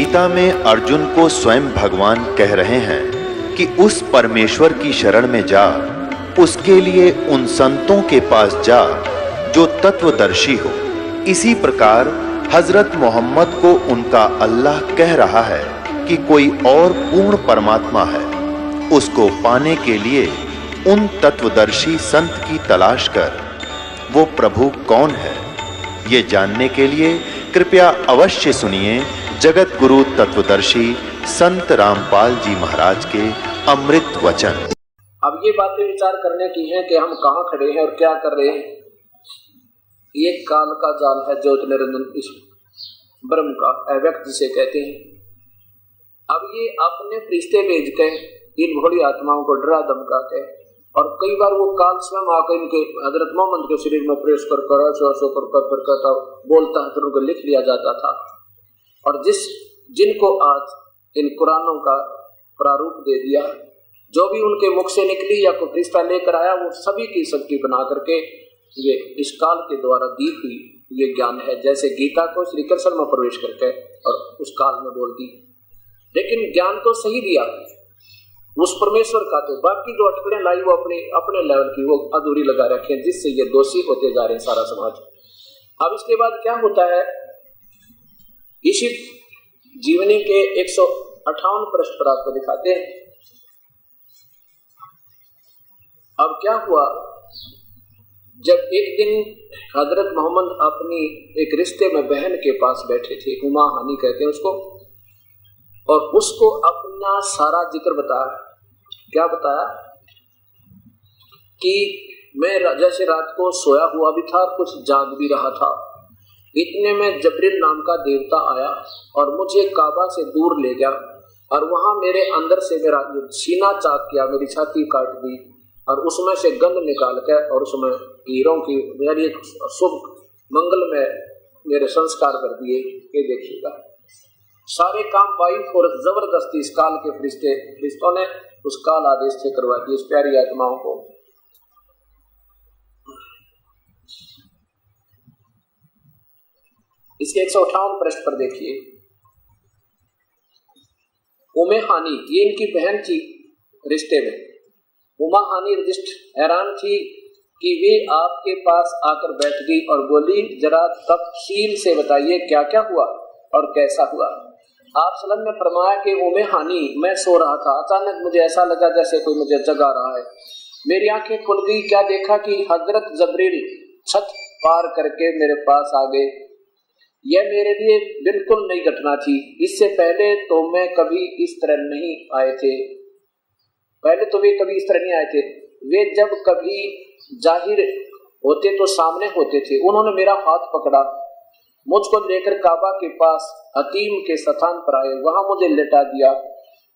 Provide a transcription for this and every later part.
गीता में अर्जुन को स्वयं भगवान कह रहे हैं कि उस परमेश्वर की शरण में जा, उसके लिए उन संतों के पास जा जो तत्वदर्शी हो। इसी प्रकार हजरत मोहम्मद को उनका अल्लाह कह रहा है कि कोई और पूर्ण परमात्मा है, उसको पाने के लिए उन तत्वदर्शी संत की तलाश कर। वो प्रभु कौन है, ये जानने के लिए कृपया अवश्य सुनिए जगत गुरु तत्वदर्शी संत रामपाल जी महाराज के अमृत वचन। अब ये बातें विचार करने की हैं कि हम कहाँ खड़े हैं और क्या कर रहे हैं। ये काल का जाल है, ज्योत निरंजन इस ब्रह्म का अव्यक्त जिसे कहते हैं। अब ये अपने फरिश्ते भेज के इन भोली आत्माओं को डरा धमका के, और कई बार वो काल स्वयं आकर इनके हजरत मोहम्मद के शरीर में प्रवेश कर करता बोलता है, फिर उनको लिख लिया जाता था। और जिनको आज इन कुरानों का प्रारूप दे दिया, जो भी उनके मुख से निकली या कोई फरिश्ता लेकर आया, वो सभी की सबकी बना करके ये इस काल के द्वारा दी हुई ये ज्ञान है। जैसे गीता को श्री कृष्ण में प्रवेश करके और उस काल में बोल दी, लेकिन ज्ञान तो सही दिया उस परमेश्वर का, तो बाकी जो अटकड़ें लाई वो अपने लेवल की वो अधूरी लगा रखे, जिससे ये दोषी होते जा रहे हैं सारा समाज। अब इसके बाद क्या होता है, इसी जीवनी के 158 पृष्ठ पर आपको दिखाते हैं। अब क्या हुआ, जब एक दिन हजरत मोहम्मद अपनी एक रिश्ते में बहन के पास बैठे थे, उमा हानी कहते हैं उसको, और उसको अपना सारा जिक्र बताया। क्या बताया कि मैं जैसे रात को सोया हुआ भी था, कुछ जाग भी रहा था, इतने में जबरील नाम का देवता आया और मुझे काबा से दूर ले गया, और वहां मेरे अंदर से मेरा सीना चाक किया, मेरी छाती काट दी, और उसमें से गंध निकाल के और उसमें हीरों की मेरी एक शुभ मंगल में मेरे संस्कार कर दिए। ये देखिएगा, सारे काम वाइफ और जबरदस्ती इस काल के फरिश्तों ने उस काल आदेश से करवा दिए इस प्यारी आत्माओं को। इसके 158 पृष्ठ पर देखिए, उमे हानी ये इनकी बहन थी रिश्ते में। उमा हानी हैरान थी कि वे आपके पास आकर बैठ गई और बोली, जरा तफसील से बताइए क्या क्या हुआ और कैसा हुआ। आप सल्लल्लाहु ने फरमाया कि उमे हानी, मैं सो रहा था, अचानक मुझे ऐसा लगा जैसे कोई मुझे जगा रहा है। मेरी आंखें खुल गई, क्या देखा कि हजरत जबरील छत पार करके मेरे पास आ गए। यह मेरे लिए बिल्कुल नई घटना थी, इससे पहले तो मैं कभी इस तरह नहीं आए थे। पहले तो वे कभी इस तरह नहीं आए थे, वे जब कभी जाहिर होते तो सामने होते थे। उन्होंने मेरा हाथ पकड़ा, मुझको लेकर काबा के पास हतीम के स्थान पर आए, वहां मुझे लेटा दिया,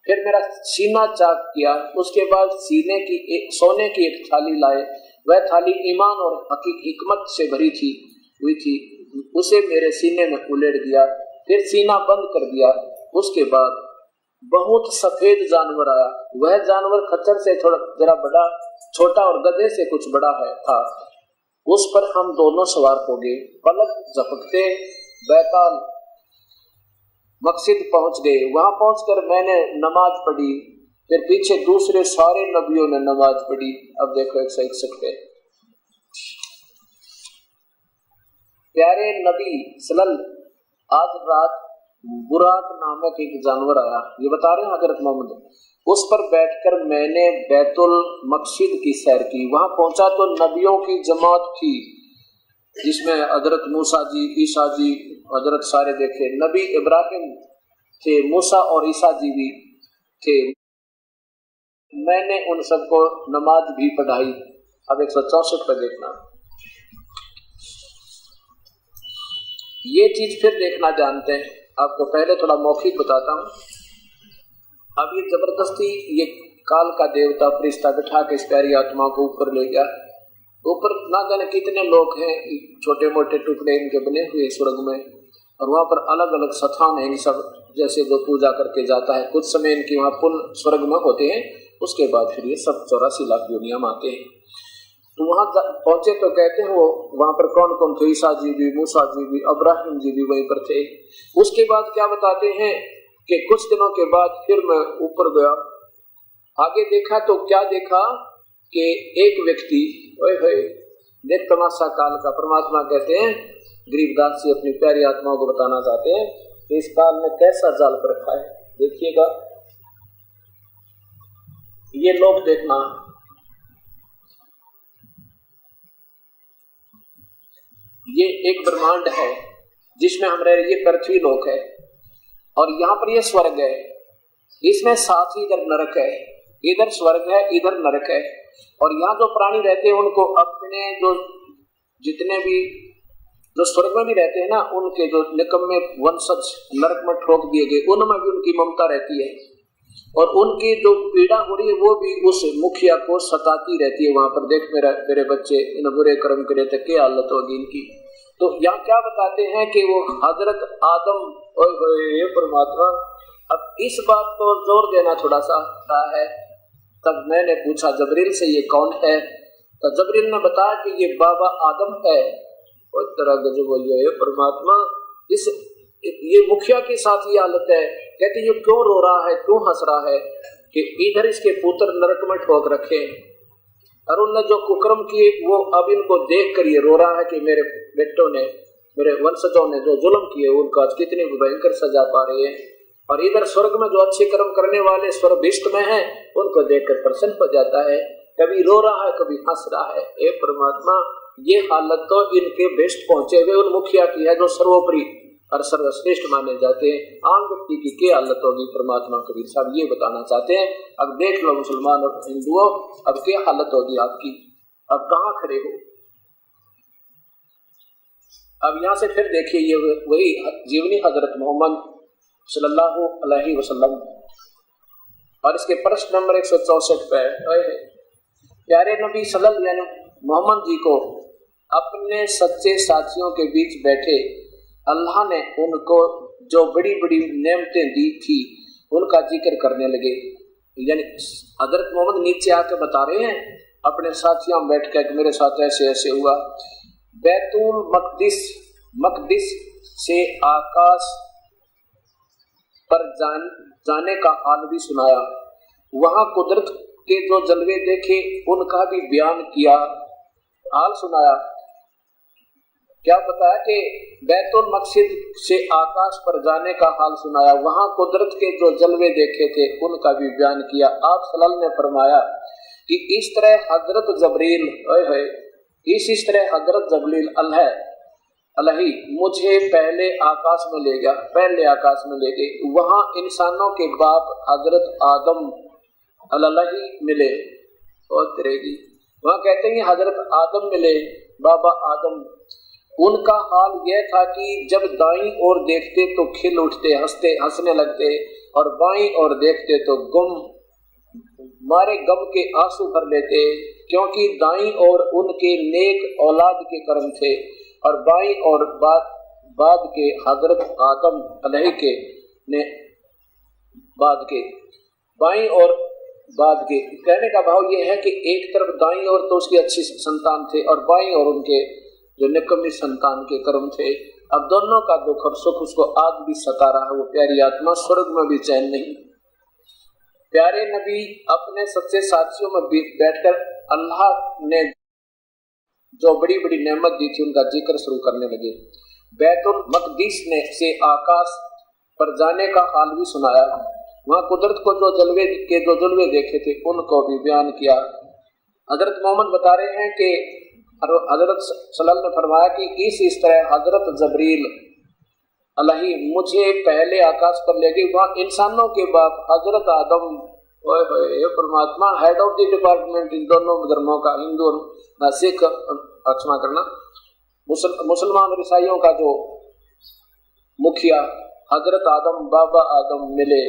फिर मेरा सीना चाक किया। उसके बाद सोने की एक थाली लाए, वह थाली ईमान और हिकमत से भरी हुई थी, उसे मेरे सीने में उलेट दिया, फिर सीना बंद कर दिया। उसके बाद बहुत सफेद जानवर आया, वह जानवर खच्चर से थोड़ा जरा बड़ा छोटा और गधे से कुछ बड़ा था। उस पर हम दोनों सवार हो गए, पलक झपकते बैताल मकसद पहुंच गए। वहां पहुंचकर मैंने नमाज पढ़ी, फिर पीछे दूसरे सारे नबियों ने नमाज पढ़ी। अब देखो 161 पे, प्यारे नबी सल्लल्लाहु आज रात बुराक नामक एक जानवर आया, ये बता रहे हैं हजरत मोहम्मद। उस पर बैठकर मैंने बैतुल मकसिद की सैर की। वहां पहुंचा तो नबियों की जमात थी, जिसमें हजरत मूसा जी, ईसा जी, हजरत सारे देखे। नबी इब्राहिम थे, मूसा और ईसा जी भी थे। मैंने उन सबको नमाज भी पढ़ाई। अब 164 पर देखना, ये चीज फिर देखना जानते हैं। आपको पहले थोड़ा मौखिक बताता हूँ। अब ये जबरदस्ती ये काल का देवता फरिश्ता बिठा के इस प्यारी आत्मा को ऊपर ले गया। ऊपर ना जाने कितने लोग हैं, छोटे मोटे टुकड़े इनके बने हुए स्वर्ग में, और वहाँ पर अलग अलग स्थान है इन सब, जैसे जो पूजा करके जाता है। कुछ समय इनकी वहाँ पुण्य स्वर्ग में होते हैं, उसके बाद फिर ये सब 84 लाख दुनिया में आते हैं। तो वहां पहुंचे तो कहते हैं वो वहां पर कौन कौन थे, ईसा जी भी, मूसा जी भी, इब्राहिम जी भी वहीं पर थे। उसके बाद क्या बताते हैं कि कुछ दिनों के बाद फिर मैं ऊपर गया, आगे देखा तो क्या देखा कि एक व्यक्ति, ओए देख तमाशा काल का। परमात्मा कहते हैं, गरीबदास जी अपनी प्यारी आत्माओं को बताना चाहते हैं कि इस काल में कैसा जाल पर रखा है। देखिएगा, ये लोग देखना, ये एक ब्रह्मांड है जिसमें हम रह रहे, ये पृथ्वी लोक है और यहाँ पर ये स्वर्ग है। इसमें साथ ही इधर नरक है, इधर स्वर्ग है, इधर नरक है। और यहाँ जो प्राणी रहते हैं उनको अपने जो जितने भी जो स्वर्ग में भी रहते हैं ना, उनके जो निकम्मे वंशज नरक में ठोक दिए गए, उनमें भी उनकी ममता रहती है और उनकी जो पीड़ा हो रही है वो भी उस मुखिया को सताती रहती है। वहां पर देख मेरे बच्चे इन बुरे कर्म करे तो क्या हालत होगी इनकी। तो यहाँ क्या बताते हैं कि वो हजरत आदम, ओए परमात्मा, अब इस बात को जोर देना थोड़ा सा है। तब मैंने पूछा जबरील से, ये कौन है? तो जबरील ने बताया कि ये बाबा आदम है। और तरह गजब बोलिए परमात्मा, इस ये मुखिया के साथ ये हालत है। कहते ये क्यों रो रहा है, क्यों हंस रहा है? कि इधर इसके पुत्र नरक में ठोक रखे और उनने जो कुकर्म किए वो अब इनको देख कर ये रो रहा है कि मेरे बेटों ने, मेरे वंशजों ने जो जुल्म किए उनको आज कितनी भयंकर सजा पा रहे हैं। और इधर स्वर्ग में जो अच्छे कर्म करने वाले स्वर्गिष्ठ में हैं उनको देखकर प्रसन्न हो जाता है। कभी रो रहा है, कभी हंस रहा है। हे परमात्मा, ये हालत तो इनके बेस्ट पहुंचे हुए उन मुखिया की है जो सर्वोपरि और सर्वश्रेष्ठ माने जाते हैं। आम व्यक्ति की क्या हालत होगी? परमात्मा कबीर साहब ये बताना चाहते हैं। अब देख लो मुसलमान और हिंदुओं, अब क्या हालत होगी आपकी, अब कहाँ खड़े हो? अब यहाँ से फिर देखिए, ये वही जीवनी हजरत मोहम्मद सल्लल्लाहु अलैहि वसल्लम और इसके प्रश्न नंबर 164 पे, प्यारे नबी सल्लल्लाहु यानी मोहम्मद जी को अपने सच्चे साथियों के बीच बैठे अल्लाह ने उनको जो बड़ी बड़ी नेमतें दी थी उनका जिक्र करने लगे। यानी हजरत मोहम्मद नीचे आके बता रहे हैं अपने साथियों में बैठ कर, मेरे साथ ऐसे ऐसे हुआ। बैतुल मकदिस से आकाश पर जाने का हाल भी सुनाया, वहां कुदरत के जो जलवे देखे उनका भी बयान किया, हाल सुनाया। क्या बताया कि बैतुल मकसिद से आकाश पर जाने का हाल सुनाया, वहां कुदरत के जो जलवे देखे थे उनका भी बयान किया। आप सल्लल्लाहु ने फरमाया कि इस तरह हजरत जबरील इस तरह हजरत जबरील अलही मुझे पहले आकाश में ले गया, पहले आकाश में ले गए। वहां इंसानों के बाप हजरत आदम अलही मिले और तेरेगी, वहां कहते हैं हजरत आदम मिले, बाबा आदम। उनका हाल यह था कि जब दाईं ओर देखते तो खिल उठते, हंसने लगते और बाईं ओर देखते तो मारे गम के आंसू भर लेते, क्योंकि दाईं ओर उनके नेक औलाद के कर्म थे और बाईं ओर बाद के हजरत आदम अलैहि के ने बाईं ओर बाद के। कहने का भाव यह है कि एक तरफ दाईं ओर तो उसकी अच्छी संतान थे और बाईं ओर उनके जो निकम्मी संतान के कर्म थे। अब दोनों का दुख और सुख उसको आज भी सता रहा है। वो प्यारी आत्मा स्वर्ग में भी चैन नहीं। प्यारे नबी अपने सच्चे साथियों में बैठकर अल्लाह ने जो बड़ी बड़ी नेमत दी थी उनका जिक्र शुरू करने लगे। बैतुल मकदिस ने से आकाश पर जाने का हाल भी सुनाया, वहां कुदरत को जो जलवे देखे थे उनको भी बयान किया। हजरत मोहम्मद बता रहे हैं कि हजरत सल्लल्लाहु ने फरमाया कि इस तरह हजरत जबरील अलही मुझे पहले आकाश पर ले गई, वहां इंसानों के बाप हजरत आदम, परमात्मा, head of the department in दोनों धर्मों का, हिंदू और सिख, क्षमा करना, मुसलमान और ईसाइयों का जो मुखिया हजरत आदम, बाबा आदम मिले।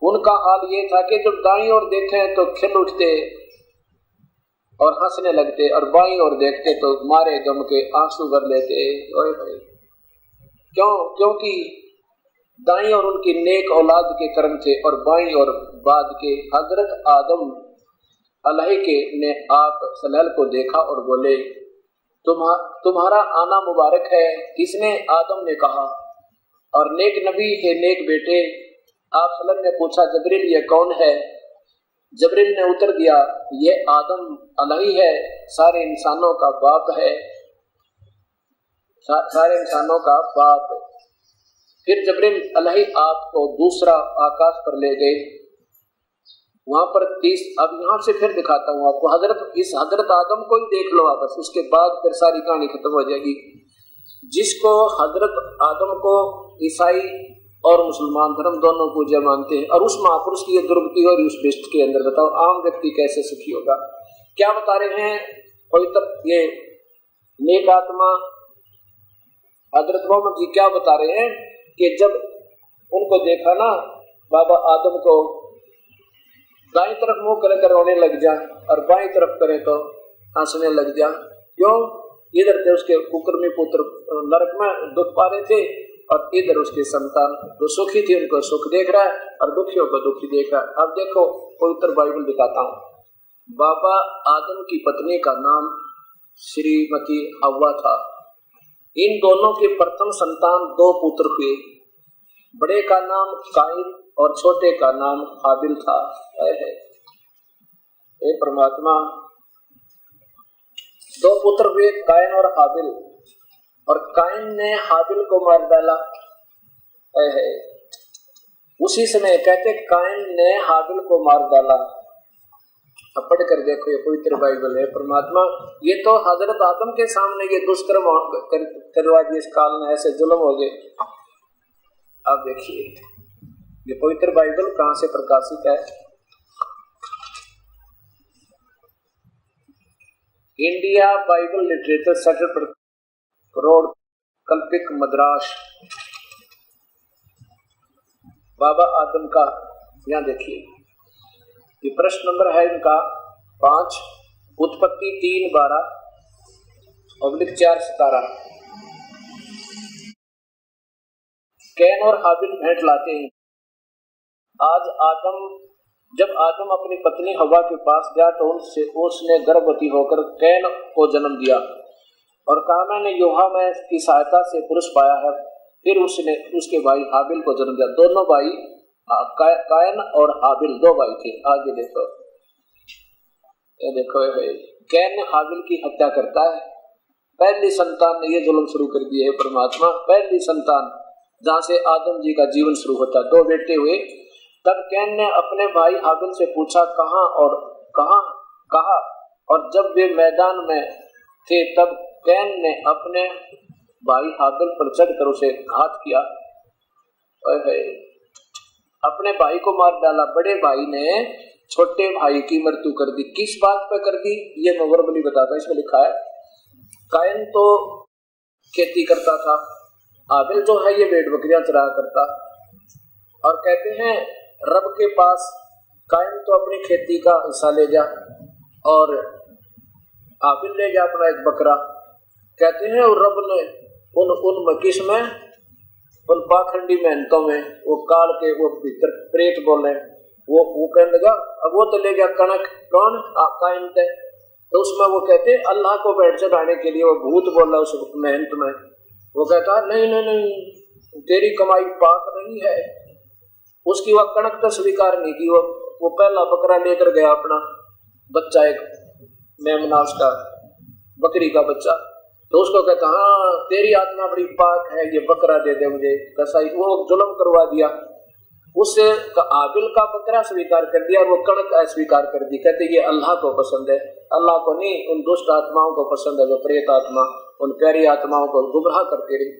उनका हाल ये था कि जब दाईं ओर देखें तो खिल उठते और हंसने लगते और बाईं ओर देखते तो मारे गम के आंसू भर लेते। क्योंकि दाईं ओर उनकी नेक औलाद के कर्म थे और बाईं ओर बाद के हजरत आदम अलैहि के ने आप सल्लल्लाहु को देखा और बोले, तुम्हारा आना मुबारक है। किसने? आदम ने कहा। और नेक नबी है, नेक बेटे, आप सल्लल्लाहु ने पूछा जबरील ये कौन है? जबरील ने उत्तर दिया ये आदम अलैहि है, सारे इंसानों का बाप है, सारे इंसानों का बाप। फिर जबरील अलैहि आपको दूसरा आकाश पर ले गए, वहां पर 30। अब यहाँ से फिर दिखाता हूँ आपको, हजरत आदम को ही देख लो आप, बस उसके बाद फिर सारी कहानी खत्म हो जाएगी। जिसको हजरत आदम को ईसाई और मुसलमान धर्म दोनों पूजा मानते हैं, और उस महापुरुष की ये दुर्गति और उस लिस्ट के अंदर बताओ आम व्यक्ति कैसे सुखी होगा? क्या बता रहे हैं पवित्र ये नेक आत्मा हजरत मोहम्मद जी? क्या बता रहे हैं कि जब उनको देखा ना बाबा आदम को, दाईं तरफ मुंह करे तो रोने लग जा और बाईं तरफ करे तो हंसने लग जा। क्यों? इधर थे उसके कुकर्मी पुत्र नरक में दुख पा रहे थे, और इधर उसके संतान जो सुखी थी उनको सुख देख रहा है और दुखियों को दुखी देख रहा है। अब देखो पवित्र बाइबल दिखाता हूँ। बाबा आदम की पत्नी का नाम श्रीमती हव्वा था। इन दोनों के प्रथम संतान 2 पुत्र हुए, बड़े का नाम काइन और छोटे का नाम हाबिल था। हे परमात्मा, 2 पुत्र हुए काइन और हाबिल, और काइन ने हाबिल को मार डाला। उसी समय कहते काइन ने हाबिल को मार डाला। अब पढ़ कर देखो, ये पवित्र बाइबल है। परमात्मा, ये तो हजरत आदम के सामने ये दुष्कर्म करवा दिए, इस काल में ऐसे जुल्म हो गए। अब देखिए ये पवित्र बाइबल कहां से प्रकाशित है? India Bible literature centre road, Kilpauk, Madras. बाबा आदम का यहाँ देखिए, ये प्रश्न नंबर है इनका 5, उत्पत्ति 3:12/4:17। कैन और हाबिल भेंट लाते हैं। जब आदम अपनी पत्नी हवा के पास गया तो उसने गर्भवती होकर कैन को जन्म दिया और कहा मैंने योहा में की सहायता से पुरुष पाया है। फिर उसने उसके भाई हाबिल को जन्म दिया। दोनों भाई कायन और हाबिल 2 भाई थे। आगे देखो, ये देखो कैन ने हाबिल की हत्या करता है। पहली संतान ने ये जुल्म शुरू कर दिए है परमात्मा। पहली संतान जहाँ से आदम जी का जीवन शुरू होता है, 2 बेटे हुए। तब कैन ने अपने भाई हाबिल से पूछा कहाँ, और जब वे मैदान में थे तब कैन ने अपने भाई हाबिल पर चढ़कर उसे घात किया, अपने भाई को मार डाला। बड़े भाई ने छोटे भाई की मृत्यु कर दी। किस बात पे कर दी ये मैं वर्बली बताता, इसमें लिखा है। कायन तो खेती करता था, हाबिल जो है ये भेड़ बकरियां चरा करता। और कहते हैं रब के पास कायन तो अपनी खेती का हिस्सा ले गया और हाबिल ले गया अपना एक बकरा। कहते हैं और रब ने उन मकीस में, उन पाखंडी मेहनतों में वो काल के वो भीतर प्रेत बोले, वो कहने लगा। अब वो तो ले गया कणक, कौन? कायन थे। तो उसमें वो कहते अल्लाह को बैठ चढ़ाने के लिए वो भूत बोला उस मेहनत में। वो कहता नहीं, तेरी कमाई पाक नहीं है। उसकी वह कणक तो स्वीकार नहीं की। वो पहला बकरा लेकर गया अपना बच्चा, एक मेमना उसका बकरी का बच्चा। तो उसको कहता हाँ तेरी आत्मा बड़ी पाक है, ये बकरा दे दे मुझे। कसाई वो जुल्म करवा दिया। उससे हाबिल का बकरा स्वीकार कर दिया और वो कणक अस्वीकार कर दी। कहते ये अल्लाह को पसंद है, अल्लाह को नहीं। उन दुष्ट आत्माओं को पसंद है जो प्रेत आत्मा उन प्यारी आत्माओं को गुमराह करते रही।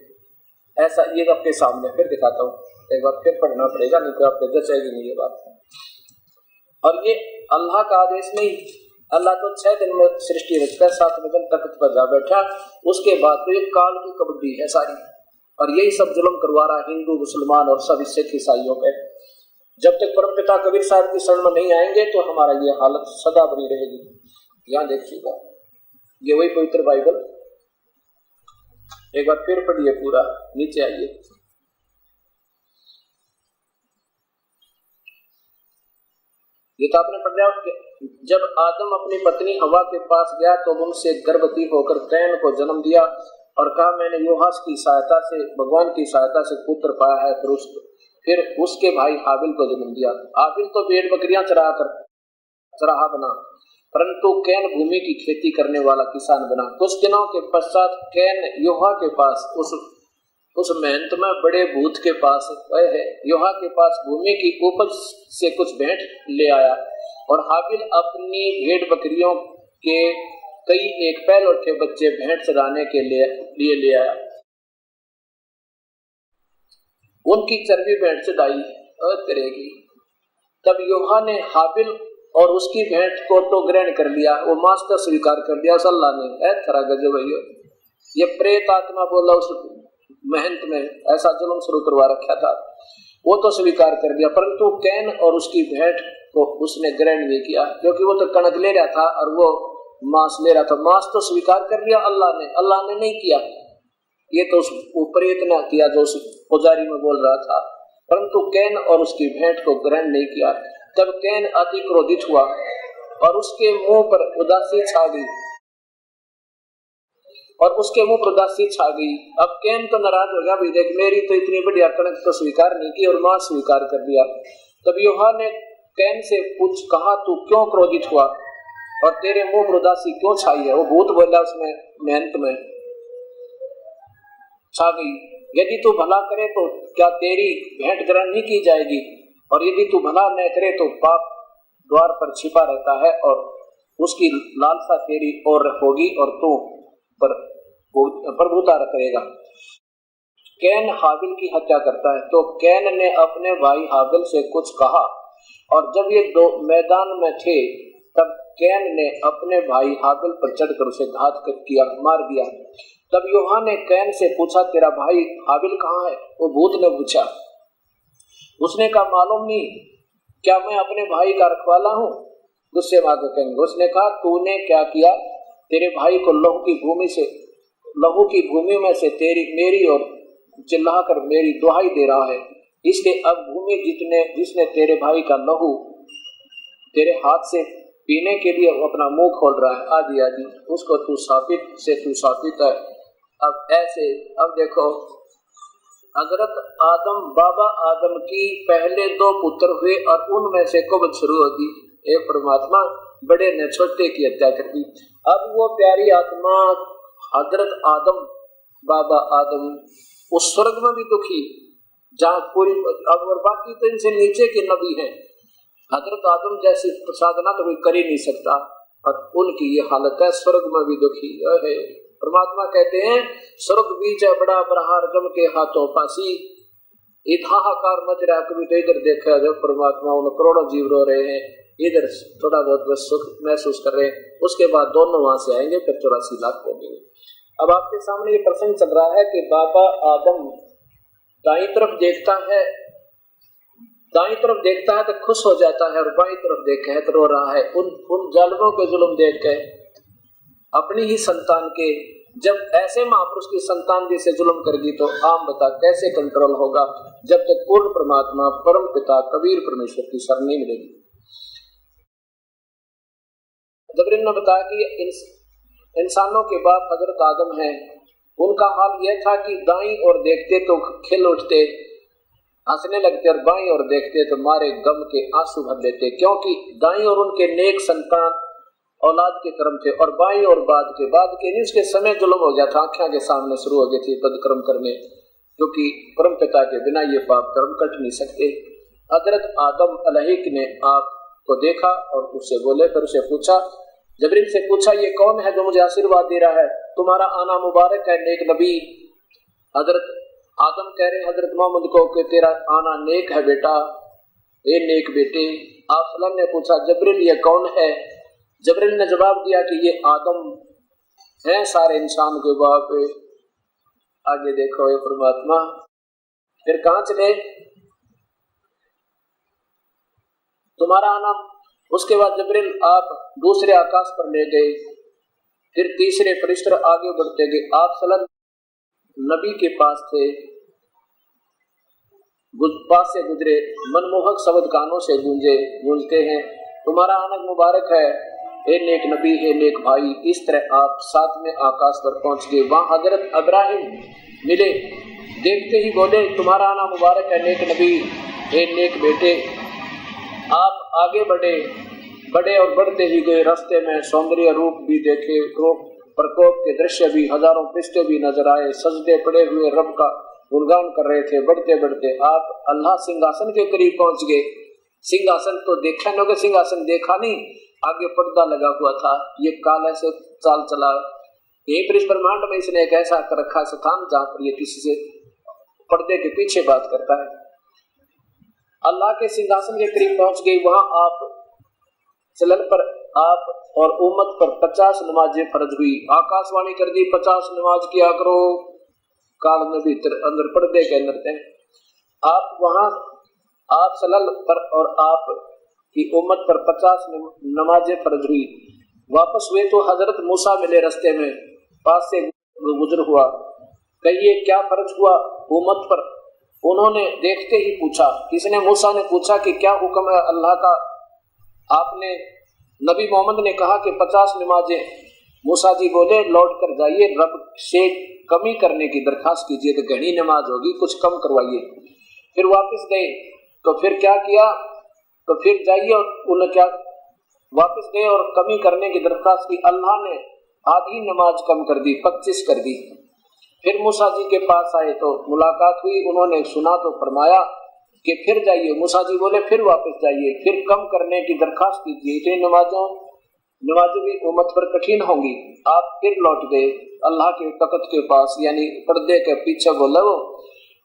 ऐसा ये आपके सामने फिर दिखाता हूँ, एक बार फिर पढ़ना पड़ेगा, नहीं तो आपको जचेगी नहीं ये बात। और ये अल्लाह का आदेश नहीं। अल्लाह तो 6 दिन में सृष्टि रचता है, 7वें दिन तख्त पर जा बैठा। उसके बाद तो ये काल की कबड्डी है सारी। और यही सब जुल्म करवा रहा हिंदू मुसलमान और सब सिख ईसाइयों पे। जब तक परमपिता कबीर साहब की शरण में नहीं आएंगे तो हमारा ये हालत सदा बनी रहेगी। यहाँ देखिएगा, ये वही पवित्र बाइबल, एक बार फिर पढ़िए पूरा, नीचे आइए। ये तो आपने पढ़ लिया। जब आदम अपनी पत्नी हवा के पास गया तो उनसे गर्भवती होकर कैन को जन्म दिया और कहा मैंने योहास की सहायता से, भगवान की सहायता से पुत्र पाया है। फिर फिर उसके भाई हाबिल को जन्म दिया। हाबिल तो भेड़ बकरियां चराहा बना, परंतु कैन भूमि की खेती करने वाला किसान बना। कुछ दिनों के पश्चात कैन योहा के पास उस मेहनत में बड़े भूत के पास योहा के पास भूमि की उपज से कुछ भेंट ले आया, और हाबिल अपनी भेड़ बकरियों के कई एक पहलौठे बच्चे भेंट चराने के लिए ले आया। उनकी चर्बी भेंट चढ़ाई करेगी। तब योहा ने हाबिल और उसकी भेंट को तो ग्रहण कर लिया, वो मांस का स्वीकार कर लिया। अल्लाह ने थरा गजब है ये प्रेत आत्मा बोला उस मेहनत में ऐसा जुल्म शुरू करवा रखा था, वो तो स्वीकार कर लिया, परंतु कैन और उसकी भेंट को उसने ग्रहण नहीं किया, क्योंकि वो तो कणक ले रहा था और वो मांस ले रहा था। मांस तो स्वीकार कर लिया अल्लाह ने नहीं किया, ये तो प्रेत ने किया जो उस पुजारी में बोल रहा था, परंतु कैन और उसकी भेंट को ग्रहण नहीं किया। तब कैन अति क्रोधित हुआ और उसके मुंह पर उदासी छा गई अब कैन तो नाराज हो गया, भाई देख मेरी तो इतनी बढ़िया कणक तो स्वीकार नहीं की और मांस स्वीकार कर दिया। तब योहा ने कैन से कहा तू क्यों क्रोधित हुआ और तेरे मुंह पर उदासी क्यों छाई है? वो भूत बोला उसमें मेहनत में छा गई। यदि तू भला करे तो क्या तेरी भेंट ग्रहण नहीं की जाएगी, और यदि तू भला न करे तो पाप द्वार पर छिपा रहता है और उसकी लालसा तेरी ओर होगी और तू पर प्रभुता करेगा। कैन हाबिल की हत्या करता है, तो कैन ने अपने भाई हाबिल से कुछ कहा, और जब ये दो मैदान में थे तब कैन ने अपने भाई हाबिल पर चढ़कर उसे घात किया, मार दिया। तब योहा ने कैन से पूछा तेरा भाई हाबिल कहाँ है? वो भूत ने पूछा। उसने कहा मालूम नहीं, क्या मैं अपने भाई का रखवाला हूँ? गुस्से में आकर कहेंगे। उसने कहा तूने क्या किया? तेरे भाई को लहू की भूमि में से मेरी और चिल्लाकर मेरी दुहाई दे रहा है, इसलिए अब भूमि जिसने तेरे भाई का लहू तेरे हाथ से पीने के लिए अपना मुंह खोल रहा है, आदि उसको तू साबित है। अब देखो, हजरत आदम बाबा आदम की पहले 2 पुत्र हुए और उनमें से कुबत शुरू होगी। एक परमात्मा बड़े ने छोटे की हत्या कर दी। अब वो प्यारी आत्मा हजरत आदम बाबा आदम उस स्वर्ग में भी दुखी, जहाँ पूरी और बाकी तो इनसे नीचे के नबी हैं, हजरत आदम जैसी साधना तो कोई कर ही नहीं सकता, और उनकी ये हालत है, स्वर्ग में भी दुखी है। परमात्मा कहते हैं स्वर्ग बीच है बड़ा प्रहार गम के हाथों फांसी, हाहाकार मच रहा। कभी तो इधर देखा जब परमात्मा उन करोड़ों जीव रो रहे हैं, इधर थोड़ा बहुत बस सुख महसूस कर रहे हैं, उसके बाद दोनों वहां से आएंगे, फिर 84 लाख होंगे। अब आपके सामने ये प्रसंग चल रहा है कि बाबा आदम दाई तरफ देखता है तो खुश हो जाता है, और बाई तरफ देखता है तो रो रहा है। उन जालिमों के जुल्म देख के अपनी ही संतान के, जब ऐसे महापुरुष की संतान जिसे जुल्म करेगी तो आम बता कैसे कंट्रोल होगा, जब तक पूर्ण परमात्मा परम पिता कबीर परमेश्वर की शरण नहीं मिलेगी। जबरीन ने बताया कि इंसानों के बाप हजरत आदम हैं, उनका हाल यह था कि दाईं ओर देखते तो खिल उठते, हंसने लगते, और बाईं ओर देखते तो मारे गम के आंसू भर लेते, क्योंकि दाईं ओर उनके नेक संतान औलाद के कर्म थे, और बाईं और बाद के नहीं, उसके समय जुल्म हो गया था, आंखें के सामने शुरू हो गई थी बदकर्म करने, क्योंकि परम पिता के बिना ये पाप कर्म कट नहीं सकते। हजरत आदम अलैहि ने आपको देखा और उससे बोले, फिर उसे पूछा, जबरील से पूछा ये कौन है जो मुझे आशीर्वाद दे रहा है? तुम्हारा आना मुबारक है नेक नबी। हजरत आदम कह रहे हजरत मोहम्मद को कि तेरा आना नेक है बेटा, ये नेक बेटे। आप सल्लल्लाहु ने पूछा जबरील ये कौन है? जबरील ने जवाब दिया कि ये आदम है, सारे इंसान के बाप। आगे देखो ये परमात्मा फिर कहाँ चले, तुम्हारा आना। उसके बाद जबरील आप दूसरे आकाश पर ले गए, फिर तीसरे फरिश्ते आगे बढ़ते गए। आप सल्लल्लाहु नबी के पास थे, पास से गुजरे, मनमोहक शब्द कानों से गूंजते हैं, तुम्हारा आना मुबारक है, हे नेक नबी, हे नेक भाई। इस तरह आप 7वें आकाश पर पहुंच गए। वहां हजरत इब्राहिम मिले, देखते ही बोले, तुम्हारा आना मुबारक है नेक नबी, हे नेक बेटे। आप आगे बढ़े और बढ़ते ही गए। रास्ते में सौंदर्य रूप भी देखे, प्रकोप के दृश्य भी, हजारों फरिश्ते भी नजर आए, सजदे पड़े हुए रब का गुणगान कर रहे थे। बढ़ते बढ़ते आप अल्लाह सिंहासन के करीब पहुंच गए। सिंहासन तो देखा न, सिंहासन देखा नहीं, आगे पर्दा लगा हुआ था। ये काल ऐसे चाल चला, यही पर इस ब्रह्मांड में इसने एक ऐसा कर रखा स्थान जहाँ पर ये किसी से पर्दे के पीछे बात करता है। अल्लाह के सिंहासन के करीब पहुंच गई। वहां आप चलन पर आप और उम्मत पर 50 नमाजें फर्ज हुई। आकाशवाणी कर दी, 50 नमाज किया करो। काल में भी अंदर पर्दे के अंदर थे आप। वहां आप सलल पर और आप की उम्मत पर 50 नमाजें फर्ज हुई। वापस हुए तो हजरत मूसा मिले रास्ते में, पास से गुजर हुआ। कहिए क्या फर्ज हुआ उम्मत पर? उन्होंने देखते ही पूछा, किसने? मूसा ने पूछा कि क्या हुक्म है अल्लाह का? आपने नबी मोहम्मद ने कहा कि 50 नमाजें। मूसा जी बोले, लौट कर जाइए, रब से कमी करने की दरखास्त कीजिए, तो घनी नमाज होगी, कुछ कम करवाइए। फिर वापस गए तो फिर क्या किया? तो फिर जाइए और उन्हें क्या, वापस गए और कमी करने की दरखास्त की। अल्लाह ने आधी नमाज कम कर दी, 25 कर दी। फिर मूसा जी के पास आए तो मुलाकात हुई, उन्होंने सुना तो फरमाया कि फिर जाइए। मूसा जी बोले फिर वापस जाइए, फिर कम करने की दरखास्त कीजिए, इतनी नमाजें भी उम्मत पर कठिन होंगी। आप फिर लौट गए अल्लाह के तख्त के पास, यानी पर्दे के पीछे बोले वो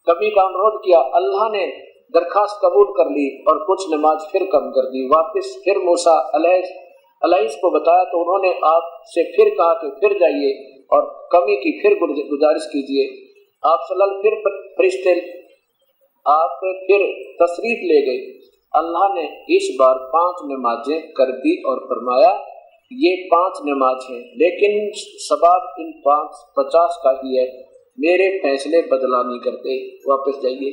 कमी का अनुरोध किया। अल्लाह ने दरखास्त कबूल कर ली और कुछ नमाज फिर कम कर दी। वापस फिर मूसा अलैहिस्सलाम को बताया तो उन्होंने आपसे फिर कहा कि फिर जाइए और कमी की फिर गुजारिश कीजिए। आप सल्लल्लाहु फिर फरिश्ते आप फिर तशरीफ ले गए। अल्लाह ने इस बार 5 नमाजें कर दी और फरमाया ये 5 नमाज हैं, लेकिन सवाब इन 50 का ही है, मेरे फैसले बदला नहीं करते, वापस जाइए।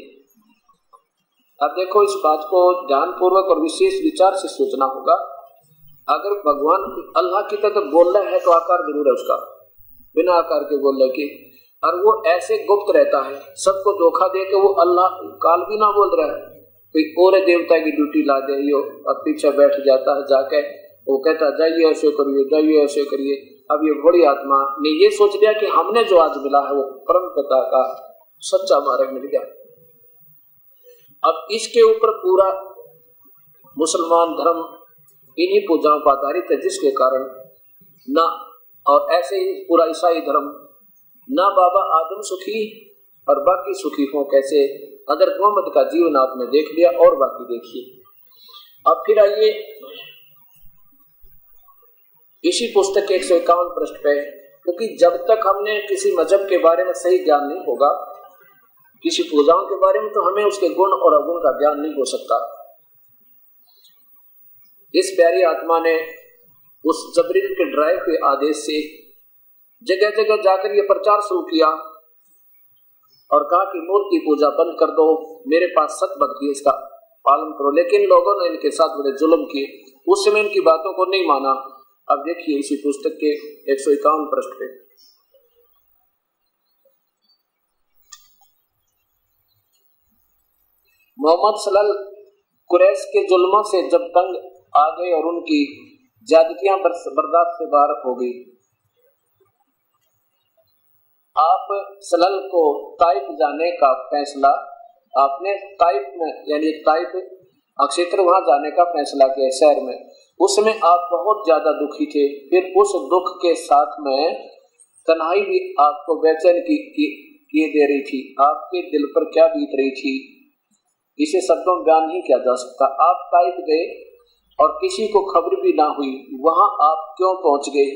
अब देखो, इस बात को ध्यानपूर्वक और विशेष विचार से सोचना होगा। अगर भगवान अल्लाह की तरफ बोल रहे हैं तो आकार जरूर है उसका, बिना आकार के बोल रहे कि, और वो ऐसे गुप्त रहता है, सबको धोखा दे के वो अल्लाह काल भी ना बोल रहा है। कोई और देवता की ड्यूटी ला दे यो, अब पीछे बैठ जाता है जाके, वो कहता जाइए ऐसे करिए, जाइए ऐसे करिए। अब ये बड़ी आत्मा ने ये सोच लिया कि हमने जो आज मिला है वो परम पिता का सच्चा मार्ग मिल गया। अब इसके ऊपर पूरा मुसलमान धर्म इन्हीं पूजाओं पर आधारित है, जिसके कारण ना, और ऐसे ही पूरा ईसाई धर्म, ना बाबा आदम सुखी और बाकी सुखी हो कैसे। अगर मोहम्मद का जीवन आपने देख लिया और बाकी देखिए। अब फिर आइए इसी पुस्तक के 151 पृष्ठ पे, क्योंकि जब तक हमने किसी मजहब के बारे में सही ज्ञान नहीं होगा, किसी पूजाओं के बारे में, तो हमें उसके गुण और अवगुण का ज्ञान नहीं हो सकता। इस प्यारी आत्मा ने उस जबरील के ड्राइव के आदेश से जगह जगह जाकर यह प्रचार शुरू किया और कहा कि मूर्ति पूजा बंद कर दो, मेरे पास सत भक्ति है, इसका पालन करो। लेकिन लोगों ने इनके साथ बड़े जुल्म किए, उस समय इनकी बातों को नहीं माना। अब देखिए इसी पुस्तक के 151 पृष्ठ पे, मोहम्मद सल्लल्लाहु कुरैश के जुल्मों से जब तंग आ गए और उनकी ज्यादतियां बर्दाश्त से बाहर हो गई, आप सल्लल्लाहु को ताइफ जाने का फैसला, आपने ताइफ में, यानी ताइफ क्षेत्र, वहां जाने का फैसला किया शहर में। उसमें आप बहुत ज्यादा दुखी थे। फिर उस दुख के साथ में तन्हाई भी आपको बेचैन किए दे रही थी। आपके दिल पर क्या बीत रही थी, इसे शब्दों में बयान नहीं किया जा सकता। आप ताइफ गए और किसी को खबर भी ना हुई। वहां आप क्यों पहुंच गए?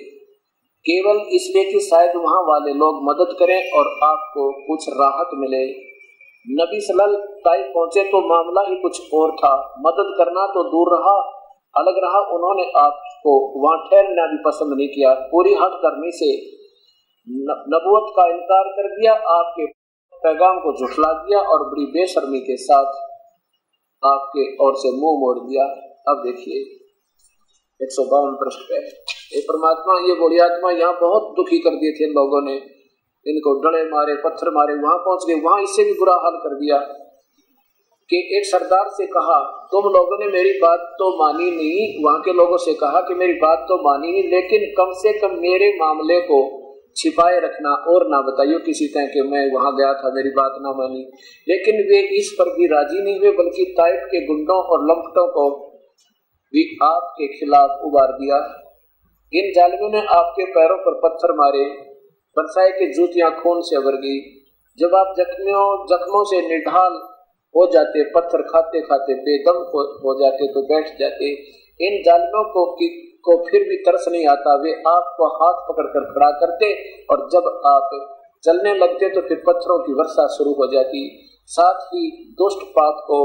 केवल इसलिए कि शायद वहां वाले लोग मदद करें और आपको कुछ राहत मिले। नबी सल्लल्लाहु ताइफ पहुंचे तो मामला ही कुछ और था। मदद करना तो दूर रहा, अलग रहा, उन्होंने आपको वहां ठहरना भी पसंद नहीं किया। पूरी हट करने से नबूवत का इनकार कर दिया, आपके पैगाम को झुठला दिया और बड़ी बेशर्मी के साथ आपके ओर से मुंह मोड़ दिया। अब देखिए 152 पृष्ठ पे, ये परमात्मा, ये बड़ी आत्मा यहाँ बहुत दुखी कर दिए थे लोगों ने। इनको डंडे मारे, पत्थर मारे, वहां पहुंच गए। वहां इससे भी बुरा हाल कर दिया कि एक सरदार से कहा, तुम लोगों ने मेरी बात तो मानी नहीं, वहां के लोगों से कहा कि मेरी बात तो मानी नहीं, लेकिन कम से कम मेरे मामले को छिपाए रखना और ना बताइए किसी तरह कि मैं वहां गया था, मेरी बात ना मानी। लेकिन वे इस पर भी राजी नहीं हुए, बल्कि ताइफ के गुंडों और लंपटों को भी आपके खिलाफ उबार दिया। इन जालिमों ने आपके पैरों पर पत्थर मारे, बरसाए की जूतियां खून से उबर गई। जब आप जख्मों से निढाल हो जाते, पत्थर खाते खाते बेदम हो जाते तो बैठ जाते। इन जालिमों को फिर भी तरस नहीं आता, वे आपको हाथ पकड़कर खड़ा करते और जब आप चलने लगते तो फिर पत्थरों की वर्षा शुरू हो जाती। साथ ही दुष्ट पाप को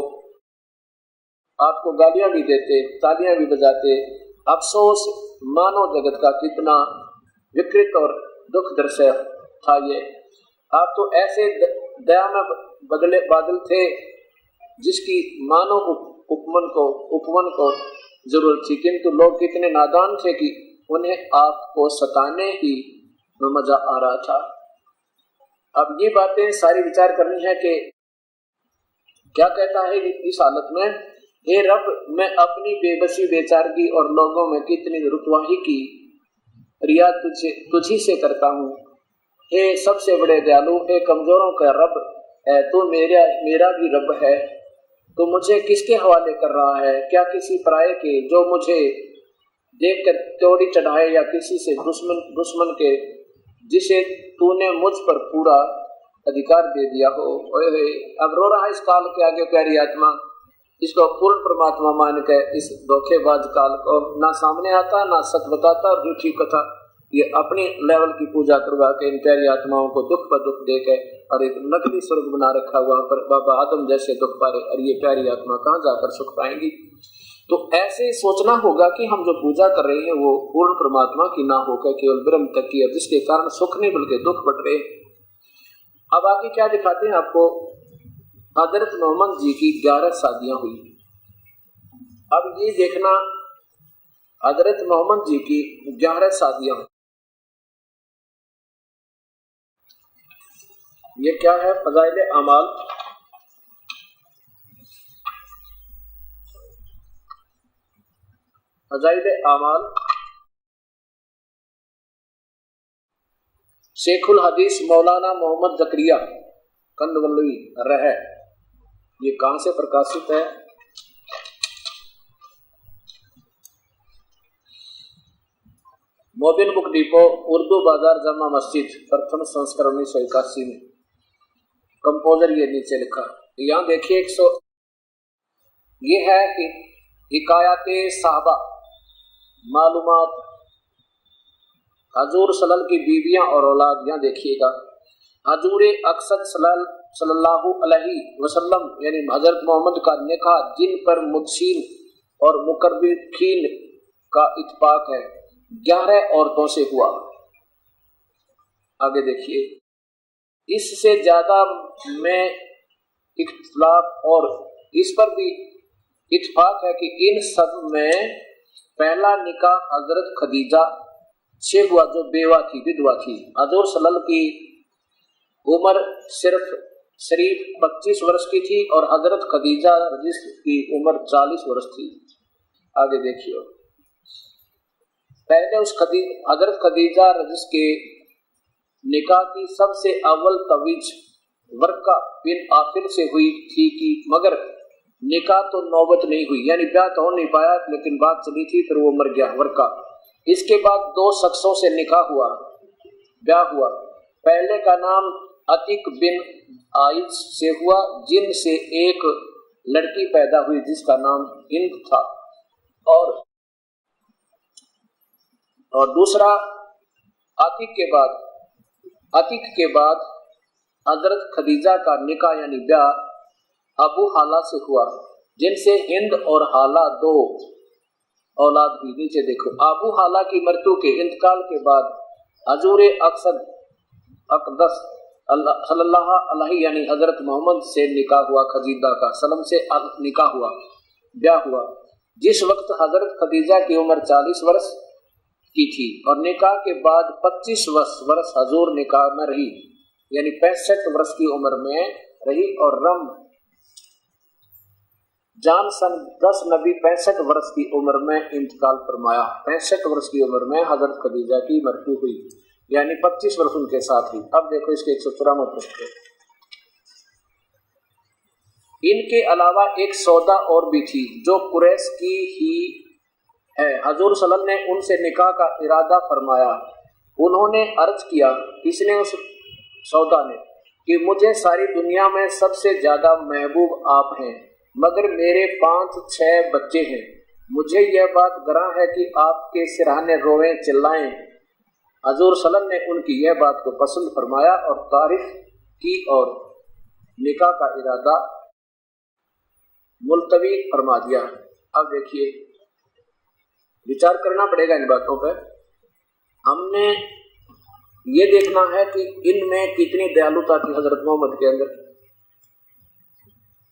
आपको गालियां भी देते, तालियां भी बजाते। अफसोस, मानव जगत का कितना विकृत और दुख दृश्य था ये। आप तो ऐसे दया में बदले बादल थे जिसकी मानव उपमन को जरूरत थी, किंतु लोग कितने नादान थे कि उन्हें आपको सताने ही में मजा आ रहा था। अब ये बातें सारी विचार करनी है कि क्या कहता है इस हालत में, हे रब, मैं अपनी बेबसी, बेचारगी और लोगों में कितनी रुतवाही की रियाद तुझी से करता हूँ। हे सबसे बड़े दयालु, हे कमजोरों का रब है तू, मेरा भी रब है। तो मुझे किसके हवाले कर रहा है? क्या किसी पराये के जो मुझे देखकर त्योड़ी चढ़ाए, या किसी से दुश्मन के जिसे तूने मुझ पर पूरा अधिकार दे दिया हो। अब रो रहा है इस काल के आगे प्यारी आत्मा, इसको पूर्ण परमात्मा मान के इस धोखेबाज काल को ना सामने आता, ना सच बताता, और झूठी कथा ये अपनी लेवल की पूजा करवा के इन प्यारी आत्माओं को दुख पर दुख दे के और एक नकली स्वर्ग बना रखा हुआ पर बाबा आदम जैसे दुख पा रहे, और ये प्यारी आत्मा कहाँ जाकर सुख पाएंगी। तो ऐसे सोचना होगा कि हम जो पूजा कर रहे हैं वो पूर्ण परमात्मा की ना होकर केवल ब्रह्म तक की है, जिसके कारण सुख नहीं बल्कि दुख बढ़ रहे। अब आगे क्या दिखाते हैं आपको, हजरत मोहम्मद जी की 11 शादियां हुई। अब ये देखना, हजरत मोहम्मद जी की 11 शादियां, ये क्या है, फज़ाइल अमाल। फज़ाइल अमाल शेखुल हदीस मौलाना मोहम्मद ज़करिया कंदवल्लवी रह, ये कहां से प्रकाशित है? मोबिल बुक डिपो, उर्दू बाजार, जमा मस्जिद, प्रथम संस्करण 1981 में। कंपोजर ये नीचे लिखा, यहाँ देखिए 100, ये है कि हिकायते साहबा मालूमात, हजूर सल्लल्लाहु की बीवियां और औलाद। यहाँ देखिएगा, हजूर अक़सद सल्लल्लाहु अलैहि वसल्लम यानी हजरत मोहम्मद का निकाह जिन पर मुदसीन और मुकर्रिखीन का इत्फाक है 11 औरतों से हुआ। आगे देखिए, इससे ज्यादा में इख्तिलाफ और इस पर भी इत्फाक है कि इन सब में पहला निकाह हजरत खदीजा से हुआ जो बेवा थी, विधवा थी। हजूर सल्लल्लाहु की उम्र सिर्फ 25 वर्ष की थी और हजरत खदीजा की उम्र 40 वर्ष थी। आगे देखिए, पहले उस हजरत खदीजा रजिस के निकाह की सबसे अव्वल तवीज वर्का बिन आखिर से हुई थी कि मगर निकाह तो नौबत नहीं हुई, यानी ब्याह तो हो नहीं पाया, लेकिन बात चली थी, फिर वो मर गया वर्का। इसके बाद 2 शख्सों से निकाह हुआ, ब्याह हुआ। पहले का नाम अतीक बिन आइज से हुआ, जिनसे एक लड़की पैदा हुई जिसका नाम हिंद था, और दूसरा अतीक के बाद हजरत खदीजा का निकाह यानी ब्याह अबू हाला से हुआ, जिनसे हिंद और हाला 2 औलाद हुई। नीचे देखो, अबू हाला की मृत्यु के इंतकाल के बाद हजूर अक़सद अक़दस सल्लल्लाहु अलैहि यानी हजरत मोहम्मद से निकाह हुआ, खदीजा का सलम से निकाह हुआ, ब्याह हुआ। जिस वक्त हजरत खदीजा की उम्र 40 वर्ष की थी और निकाह के बाद 25 वर्ष हजूर निकाह में रही। यानी 65 वर्ष की उम्र में रही, और रम जानसन 10 नबी 65 वर्ष की उम्र में इंतकाल फरमाया। 65 वर्ष की उम्र में हजरत खदीजा की मृत्यु हुई, यानी 25 वर्ष उनके साथ हुई। अब देखो इसके 194 पृष्ठ। इनके अलावा एक सौदा और भी थी जो कुरैश की ही है। हजूर सल्लल्लाहु अलैहि वसल्लम ने उनसे निकाह का इरादा फरमाया। उन्होंने अर्ज किया, इसने उस सौदा ने, कि मुझे सारी दुनिया में सबसे ज्यादा महबूब आप हैं, मगर मेरे 5-6 बच्चे हैं। मुझे यह बात गरा है कि आपके सिरहाने रोएं चिल्लाएं। हजूर सल्लल्लाहु अलैहि वसल्लम ने उनकी यह बात को पसंद फरमाया और तारीफ की और निकाह का इरादा मुलतवी फरमा दिया। अब देखिए, विचार करना पड़ेगा इन बातों पर। हमने ये देखना है कि इनमें कितनी दयालुता थी हजरत मोहम्मद के अंदर।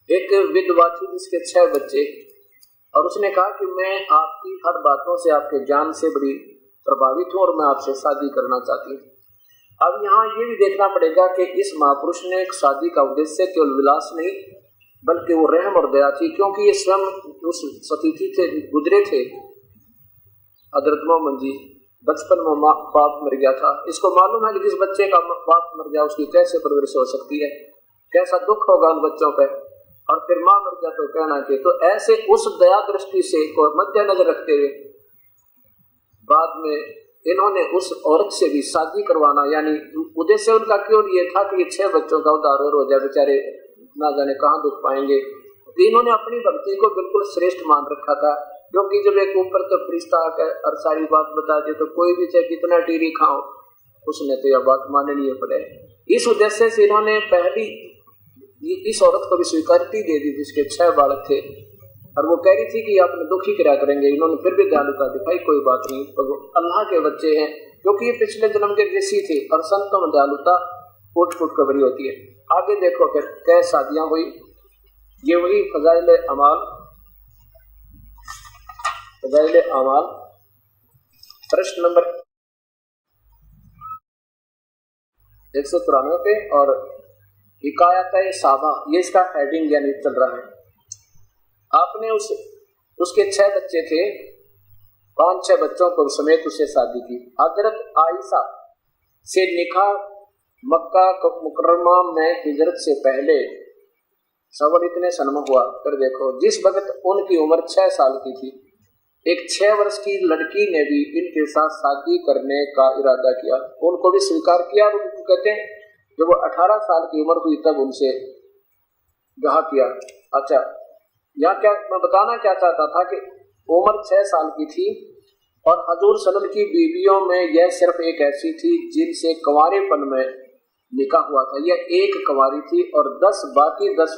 एक विधवा थी जिसके 6 बच्चे, और उसने कहा कि मैं आपकी हर बातों से, आपके ज्ञान से बड़ी प्रभावित हूँ और मैं आपसे शादी करना चाहती हूँ। अब यहाँ ये भी देखना पड़ेगा कि इस महापुरुष ने एक शादी का उद्देश्य केवल विलास नहीं, बल्कि वो रहम और दया थी, क्योंकि ये स्वयं उस सतीथी थे, गुजरे थे। हजरत मोहम्मद जी बचपन में बाप मर गया था। इसको मालूम है कि जिस बच्चे का बाप मर गया उसकी कैसे परवरिश हो सकती है, कैसा दुख होगा उन बच्चों पर, और फिर माँ मर गया तो कहना कि। तो ऐसे उस दया दृष्टि से को मद्देनजर रखते हुए बाद में इन्होंने उस औरत से भी शादी करवाना, यानी उद्देश्य उनका क्यों ये था कि ये 6 बच्चों का उद्धार हो जाए, बेचारे ना जाने कहाँ दुख पाएंगे। तो इन्होंने अपनी भक्ति को बिल्कुल श्रेष्ठ मान रखा था, क्योंकि जब एक ऊपर तो फरिश्ता आकर और सारी बात बता दे तो कोई भी चाहे कितना टीरी खाओ उसने तो यह बात माननी पड़े। इस उद्देश्य से इन्होंने पहली इस औरत को भी स्वीकृति दे दी जिसके 6 बालक थे, और वो कह रही थी कि आपने दुखी क्या करेंगे। इन्होंने फिर भी दयालुता दिखाई, कोई बात नहीं, तो अल्लाह के बच्चे हैं, क्योंकि ये पिछले जन्म के ऋषि थे और संतों में दयालुता फुट फुट कबरी होती है। आगे देखो फिर क्या शादियां हुई। ये वही फजाइल अमाल प्रश्न नंबर 193 पे, और हिकायत साबा ये इसका हेडिंग यानी चल रहा है। आपने उसके 6 बच्चे थे, 5-6 बच्चों को समेत उससे शादी की। हजरत आयशा से निकाह मक्का मुकर्रमा में हिजरत से पहले सवर इतने सन में हुआ। फिर देखो, जिस वक्त उनकी उम्र 6 साल की थी, एक 6 वर्ष की लड़की ने भी इनके साथ शादी करने का इरादा किया, उनको भी स्वीकार किया। और उनको कहते हैं जब वो 18 साल की उम्र हुई तब उनसे ब्याह किया। अच्छा, यहाँ क्या मैं बताना क्या चाहता था कि उम्र 6 साल की थी, और हजूर सल्लल्लाहु की बीवियों में यह सिर्फ एक ऐसी थी जिनसे कंवारेपन में निकाह हुआ था। यह एक कंवारी थी, और 10 बाकी 10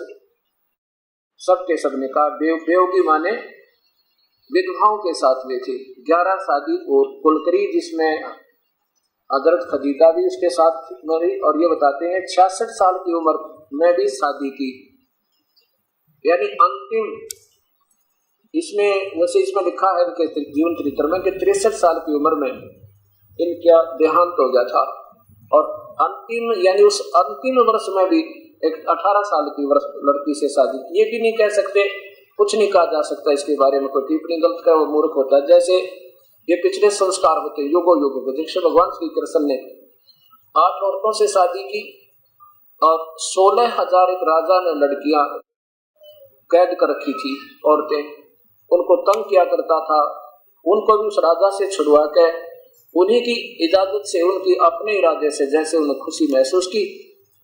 सबके सब निकाह बेवगी माने विधवाओं के साथ हुए थे। 11 शादी और कुलकरी, जिसमें हजरत खदीजा भी उसके साथ मरी, और ये बताते हैं 66 साल की उम्र में भी शादी की, यानी अंतिम। इसमें वैसे इसमें लिखा है इनके जीवन चरित्र में कि 63 साल की उम्र में इनका देहांत हो गया था, और अंतिम यानी उस अंतिम वर्ष में भी एक 18 साल की वर्ष लड़की से शादी। ये भी नहीं कह सकते, कुछ नहीं कहा जा सकता इसके बारे में, कोई टिप्पणी गलत का वो मूर्ख होता है। जैसे ये पिछले संस्कार होते युगों युगों के, जैसे भगवान श्री कृष्ण ने 8 औरतों से शादी की, और 16,000 एक राजा ने लड़कियां कैद कर रखी थी, औरतें उनको तंग किया करता था। उनको भी उस राजा से छुड़वा के उन्हीं की इजाजत से, उनकी अपने इरादे से, जैसे उन्हें खुशी महसूस की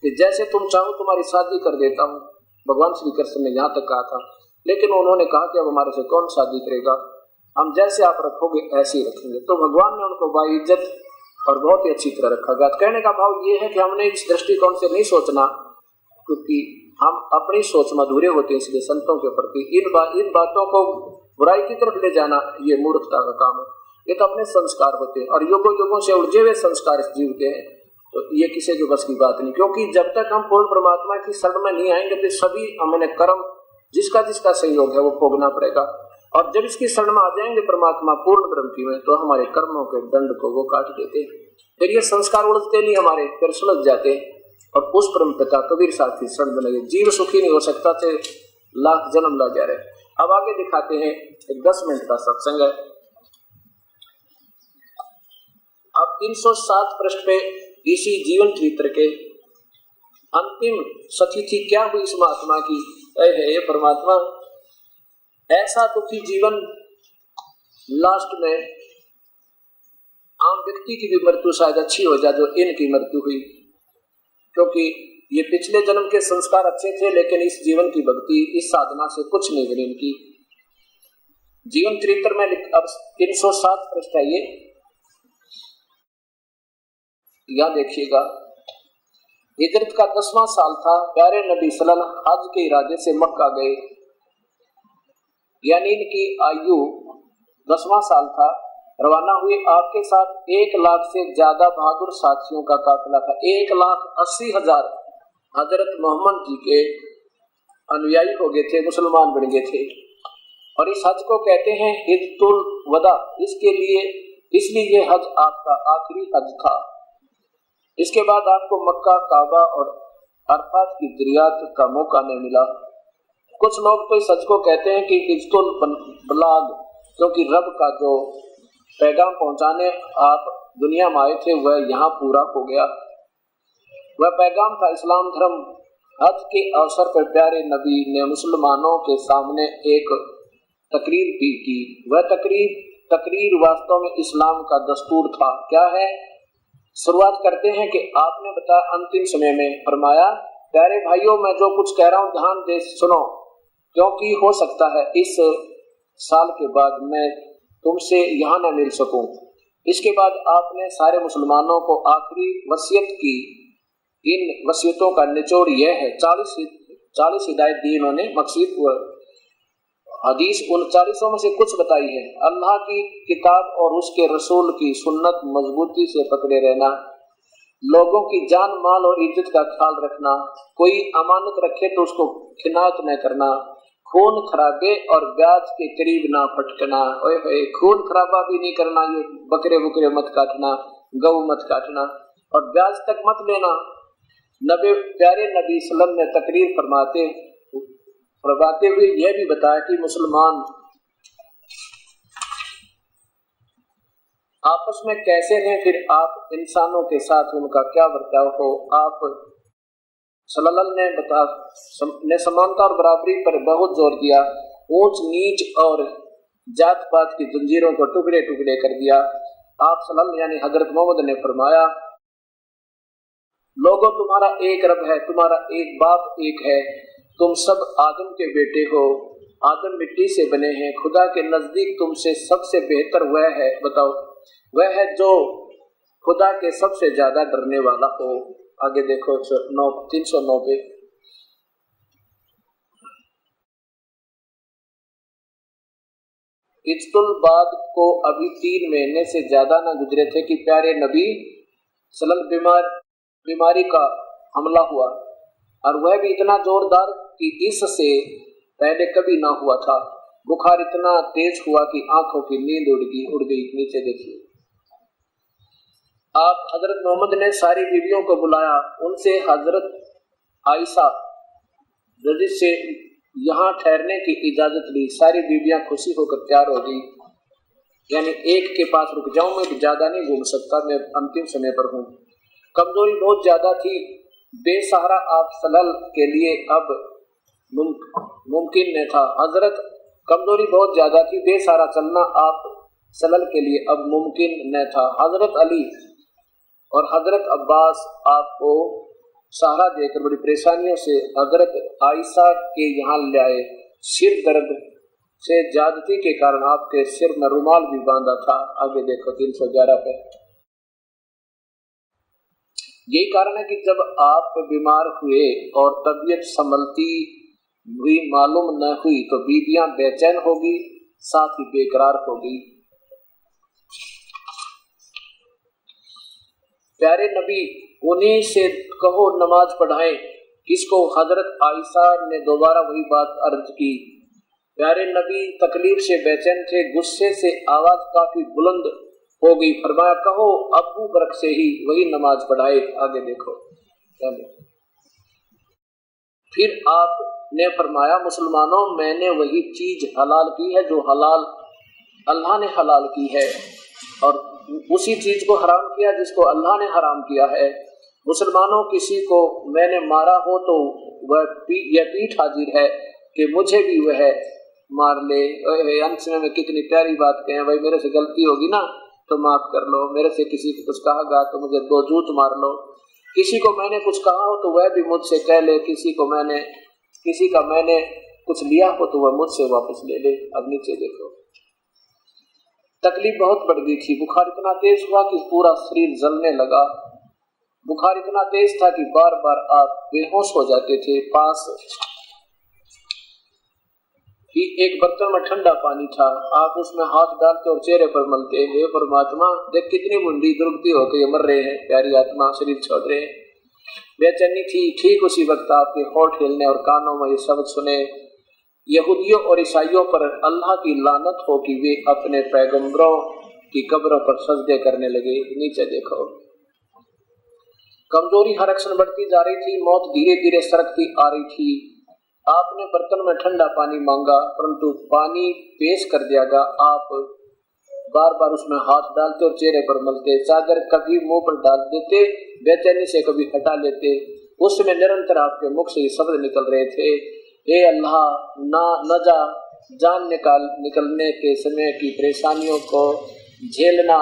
कि जैसे तुम चाहो तुम्हारी शादी कर देता हूँ। भगवान श्री कृष्ण ने यहाँ तक कहा था, लेकिन उन्होंने कहा कि अब हमारे से कौन शादी करेगा, हम जैसे आप रखोगे ऐसे ही रखेंगे। तो भगवान ने उनको बाइज्जत और बहुत ही अच्छी तरह रखा गया। कहने का भाव ये है कि हमने इस दृष्टिकोण से नहीं सोचना, क्योंकि हम अपनी सोच में अधूरे होते हैं, इसलिए संतों के प्रति इन बातों को बुराई की तरफ ले जाना ये मूर्खता का काम है। ये तो अपने संस्कार होते हैं, और युगों युगों से उलझे हुए संस्कार इस जीव के हैं, तो ये किसी के बस की बात नहीं। क्योंकि जब तक हम पूर्ण परमात्मा की शरण में नहीं आएंगे तो सभी हमें कर्म जिसका जिसका सहयोग है वो भोगना पड़ेगा, और जब इसकी शरण में आ जाएंगे परमात्मा पूर्ण ब्रह्म की में, तो हमारे कर्मों के दंड को वो काट देते हैं। फिर ये संस्कार उड़ते नहीं हमारे, फिर सुलझ जाते हैं। और उस परम पिता कबीर साहब की शरण में लगे। जीव सुखी नहीं हो सकता थे, लाख जन्म लग जा रहे। अब आगे दिखाते हैं, एक 10 मिनट का सत्संग है। अब 307 पृष्ठ पे इसी जीवन चरित्र के अंतिम सतिथि क्या हुई इस महात्मा की। हे परमात्मा, ऐसा दुखी जीवन लास्ट में आम व्यक्ति की भी मृत्यु शायद अच्छी हो जाए जो इनकी मृत्यु हुई, क्योंकि ये पिछले जन्म के संस्कार अच्छे थे, लेकिन इस जीवन की भक्ति, इस साधना से कुछ नहीं बनी इनकी। जीवन चरित्र में अब 307 पृष्ठ है ये, यहां देखिएगा। हिजरत का 10वां साल था। प्यारे नबी सल्लल्लाहु हज के इरादे से मक्का गए, यानी इनकी आयु 10वां साल था। रवाना हुए, आपके साथ 1 लाख से ज्यादा बहादुर साथियों का काफिला था। 1,80,000 हजरत मोहम्मद जी के अनुयायी हो गए थे, मुसलमान बन गए थे। और इस हज को कहते हैं हिज्जतुल वदा, इसलिए ये हज आपका आखिरी हज था। इसके बाद आपको मक्का, काबा और अरफात की जियारत का मौका नहीं मिला। कुछ लोग तो इस हज को कहते हैं कि हिज्जतुल बलाग, क्योंकि रब का जो पैगाम पहुंचाने आप दुनिया में आए थे वह यहाँ पूरा हो गया। वह पैगाम था इस्लाम धर्म। हज के अवसर पर प्यारे नबी ने मुसलमानों के सामने एक तकरीर भी की। वह तकरीर वास्तव में इस्लाम का दस्तूर था। क्या है? शुरुआत करते हैं कि आपने बताया अंतिम समय में फरमाया, प्यारे भाइयों, मैं जो कुछ कह रहा हूँ ध्यान दे सुनो, क्योंकि हो सकता है इस साल के बाद मैं तुमसे यहाँ न मिल सकूं। इसके बाद आपने सारे मुसलमानों को आखिरी वसीयत की। इन वसीयतों का निचोड़ यह है, 40 हिदायत दी इन्होंने। मकसद हदीस 39 में से कुछ बताई है। अल्लाह की किताब और उसके रसूल की सुन्नत मजबूती से पकड़े रहना, लोगों की जान माल और इज्जत का ख्याल रखना, कोई अमानत रखे तो उसको खिनायत न करना, खून खराबे और ब्याज के करीब ना फटकना। खून खराबा भी नहीं करना, ये बकरे बुकरे मत काटना, गऊ मत काटना और ब्याज तक मत लेना। प्यारे नबी सल्लल्लाहु अलैहि वसल्लम ने तकरीर फरमाते हुए यह भी बताया कि मुसलमान आपस में कैसे रहें, फिर आप इंसानों के साथ उनका क्या बर्ताव हो। आप सल्लल्लाहु ने समानता और बराबरी पर बहुत जोर दिया। ऊंच नीच और जात पात की जंजीरों को टुकड़े टुकड़े कर दिया। आप सल्लल्लाहु यानी हजरत मोहम्मद ने फरमाया, लोगों, तुम्हारा एक रब है, तुम्हारा एक बाप एक है, तुम सब आदम के बेटे हो, आदम मिट्टी से बने हैं। खुदा के नजदीक तुमसे सबसे बेहतर वह है, बताओ, वह है जो खुदा के सबसे ज्यादा डरने वाला हो। आगे देखो 309 पे। हिज्जतुल बाद को अभी 3 महीने से ज्यादा न गुजरे थे कि प्यारे नबी सल्लल्लाहु बीमारी का हमला हुआ, और वह भी इतना जोरदार कि इससे पहले कभी ना हुआ था। बुखार इतना तेज हुआ कि आंखों की नींद उड़ गई। नीचे देखिए, आप हजरत मोहम्मद ने सारी बीवियों को बुलाया, उनसे हजरत आयशा रज़ी से यहाँ ठहरने की इजाजत ली। सारी बीवियां खुशी होकर तैयार हो गई, यानी एक के पास रुक जाऊं, मैं भी ज्यादा नहीं घूम सकता, मैं अंतिम समय पर हूँ। कमजोरी बहुत ज्यादा थी, बेसहारा आप सल्लल्लाहु के लिए अब मुमकिन नहीं था। हजरत कमजोरी बहुत ज्यादा थी, बेसहारा चलना आप सल्लल्लाहु के लिए अब मुमकिन न था। हजरत अली और हजरत अब्बास आपको सहारा देकर बड़ी परेशानियों से हजरत आयशा के यहाँ ले आए। सिर दर्द से ज्यादती के कारण आपके सिर में रुमाल भी बांधा था। आगे देखो 311 पे। यही कारण है कि जब आप बीमार हुए और तबीयत संभलती हुई मालूम न हुई तो बीबियां बेचैन होगी, साथ ही बेकरार होगी। प्यारे नबी, उन्हीं से कहो नमाज पढ़ाएं। किसको? हजरत आयशा ने दोबारा वही बात अर्ज की। प्यारे नबी तकलीफ से बेचैन थे, गुस्से से आवाज काफी बुलंद हो गई। फरमाया, कहो अबू बकर से ही वही नमाज पढ़ाए। आगे देखो फिर आपने फरमाया, मुसलमानों, मैंने वही चीज हलाल की है जो हलाल अल्लाह ने हलाल की है, और उसी चीज को हराम किया जिसको अल्लाह ने हराम किया है। मुसलमानों, किसी को मैंने मारा हो तो वह यह पीठ हाजिर है कि मुझे भी वह मार ले। अंत में कितनी प्यारी बात कहें, भाई मेरे से गलती होगी ना तो माफ कर लो, मेरे से किसी को कुछ कहा गया तो मुझे 2 जूत मार लो, किसी को मैंने कुछ कहा हो तो वह भी मुझसे कह ले, किसी का मैंने कुछ लिया हो तो वह मुझसे वापस ले ले। अब नीचे देखो, तकलीफ बहुत बढ़ गई थी, बुखार इतना तेज हुआ कि पूरा शरीर जलने लगा। बुखार इतना तेज था कि बार बार आप बेहोश हो जाते थे। पास ही एक बर्तन में ठंडा पानी था, आप उसमें हाथ डालते और चेहरे पर मलते। हे परमात्मा, देख कितनी मुंडी दुर्गति होकर मर रहे हैं, प्यारी आत्मा शरीर छोड़ रहे हैं। बेचैनी थी। ठीक उसी वक्त आपके होंठ हिलने और कानों में ये शब्द सुने, यहूदियों और ईसाइयों पर अल्लाह की लानत हो कि वे अपने पैगंबरों की कब्रों पर सजदे करने लगे। नीचे देखो, कमजोरी हर क्षण बढ़ती जा रही थी, मौत धीरे धीरे सरकती आ रही थी। आपने बर्तन में ठंडा पानी मांगा, परंतु पानी पेश कर दिया गया। आप बार बार उसमें हाथ डालते और चेहरे पर मलते, चादर कभी मुंह पर डाल देते, बेचैनी से कभी हटा लेते। उस समय निरंतर आपके मुख से ये शब्द निकल रहे थे, हे अल्लाह, न जा, जान निकलने के समय की परेशानियों को झेलना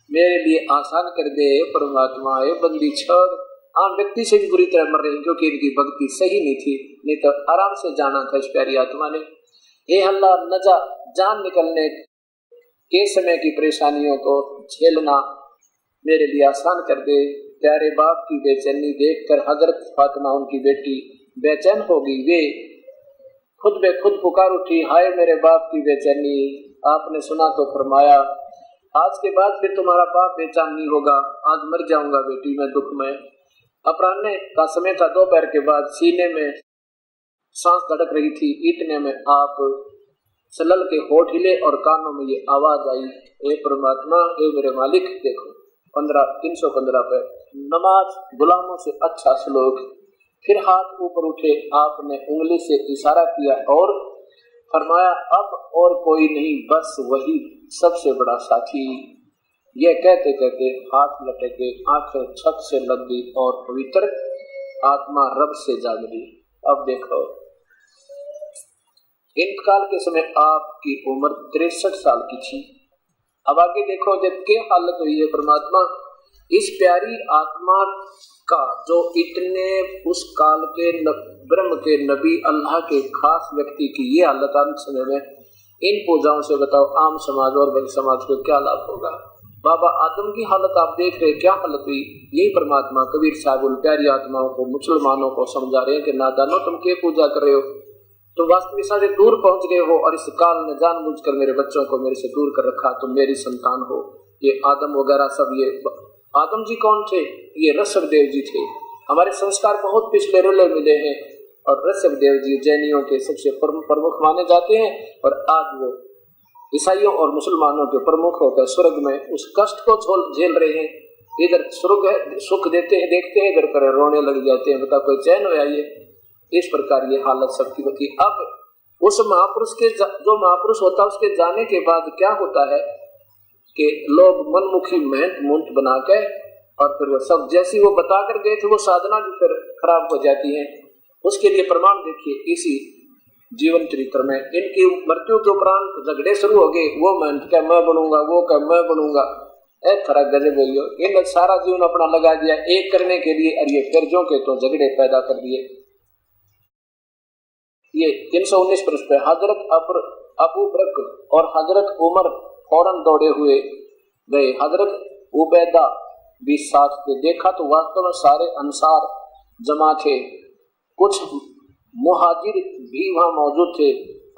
मेरे लिए आसान कर दे। परमात्मा, ये बंदी छोड़, आम व्यक्ति से भी बुरी तरह मर रहे हैं क्योंकि इनकी भक्ति सही नहीं थी, नहीं तो आराम से जाना था इस प्यारी आत्मा ने। हे अल्लाह, न जा, जान निकलने के समय की परेशानियों को झेलना मेरे लिए आसान कर दे। प्यारे बाप की बेचैनी देखकर हजरत फातिमा, उनकी बेटी, बेचैन हो गई। वे खुद बे खुद पुकार उठी, हाय मेरे बाप की बेचैनी। आपने सुना तो फरमाया, आज के बाद फिर तुम्हारा बाप बेचैन नहीं होगा, आज मर जाऊंगा बेटी मैं दुख में। अपराह्न का समय था, दोपहर के बाद, सीने में सांस धड़क रही थी। इतने में आप सलल के होठ हिले और कानों में ये आवाज आई, हे परमात्मा, हे मेरे मालिक। देखो 315 पे, नमाज गुलामों से अच्छा सलूक। फिर हाथ ऊपर उठे, आपने उंगली से इशारा किया और फरमाया, अब और कोई नहीं, बस वही सबसे बड़ा साथी। यह कहते कहते हाथ लटके, आंखें छत से लग गई और पवित्र आत्मा रब से जाग गई। अब देखो, इंतकाल के समय आपकी उम्र 63 साल की थी। अब आगे देखो जब क्या हालत हुई है। परमात्मा, इस प्यारी आत्मा का जो इतने उस काल के ब्रह्म के नबी, अल्लाह के खास व्यक्ति की ये हालत अंत समय में, इन पूजाओं से बताओ आम समाज और बड़े समाज को क्या लाभ होगा। बाबा आदम की हालत आप देख रहे, क्या हालत हुई। यही परमात्मा कबीर साहब उन प्यारी आत्माओं को, मुसलमानों को समझा रहे हैं कि नादानो, तुम क्या पूजा कर रहे हो, तुम वास्तविकता से दूर पहुंच गए हो और इस काल ने जानबूझकर मेरे बच्चों को मेरे से दूर कर रखा, तुम मेरी संतान हो। ये आदम वगैरह सब, ये आदम जी कौन थे? ये ऋषभदेव जी थे। हमारे संस्कार बहुत पिछले रुले मिले हैं और ऋषभदेव जी जैनियों के सबसे प्रमुख माने जाते हैं और आज वो ईसाइयों और मुसलमानों के प्रमुख होकर स्वर्ग में उस कष्ट को झेल रहे हैं। इधर स्वर्ग है, सुख देते हैं, देखते हैं, इधर पर रोने लग जाते हैं। बता कोई चैन हो? ये इस प्रकार ये हालत सबकी होती। अब उस महापुरुष के जो महापुरुष होता है उसके जाने के बाद क्या होता है कि लोग मनमुखी मेहनत बना के और फिर वो सब जैसी वो बता कर गए थे वो साधना भी फिर खराब हो जाती है। उसके लिए प्रमाण देखिए इसी जीवन चरित्र में। इनकी मृत्यु के उपरांत झगड़े शुरू हो गए, वो मेहनत क्या मैं बनूंगा, वो क्या मैं बनूंगा। खरा गजब हुई। इन सारा जीवन अपना लगा दिया एक करने के लिए और ये कर्जों के तो झगड़े पैदा कर दिए। ये 319 पृष्ठ पे हजरत अबू बकर और हजरत उमर फौरन दौड़े हुए गए। हजरत उबैदा भी साथ थे। देखा तो वास्तव में सारे अंसार जमा थे, कुछ मुहाजिर भी वहां मौजूद थे।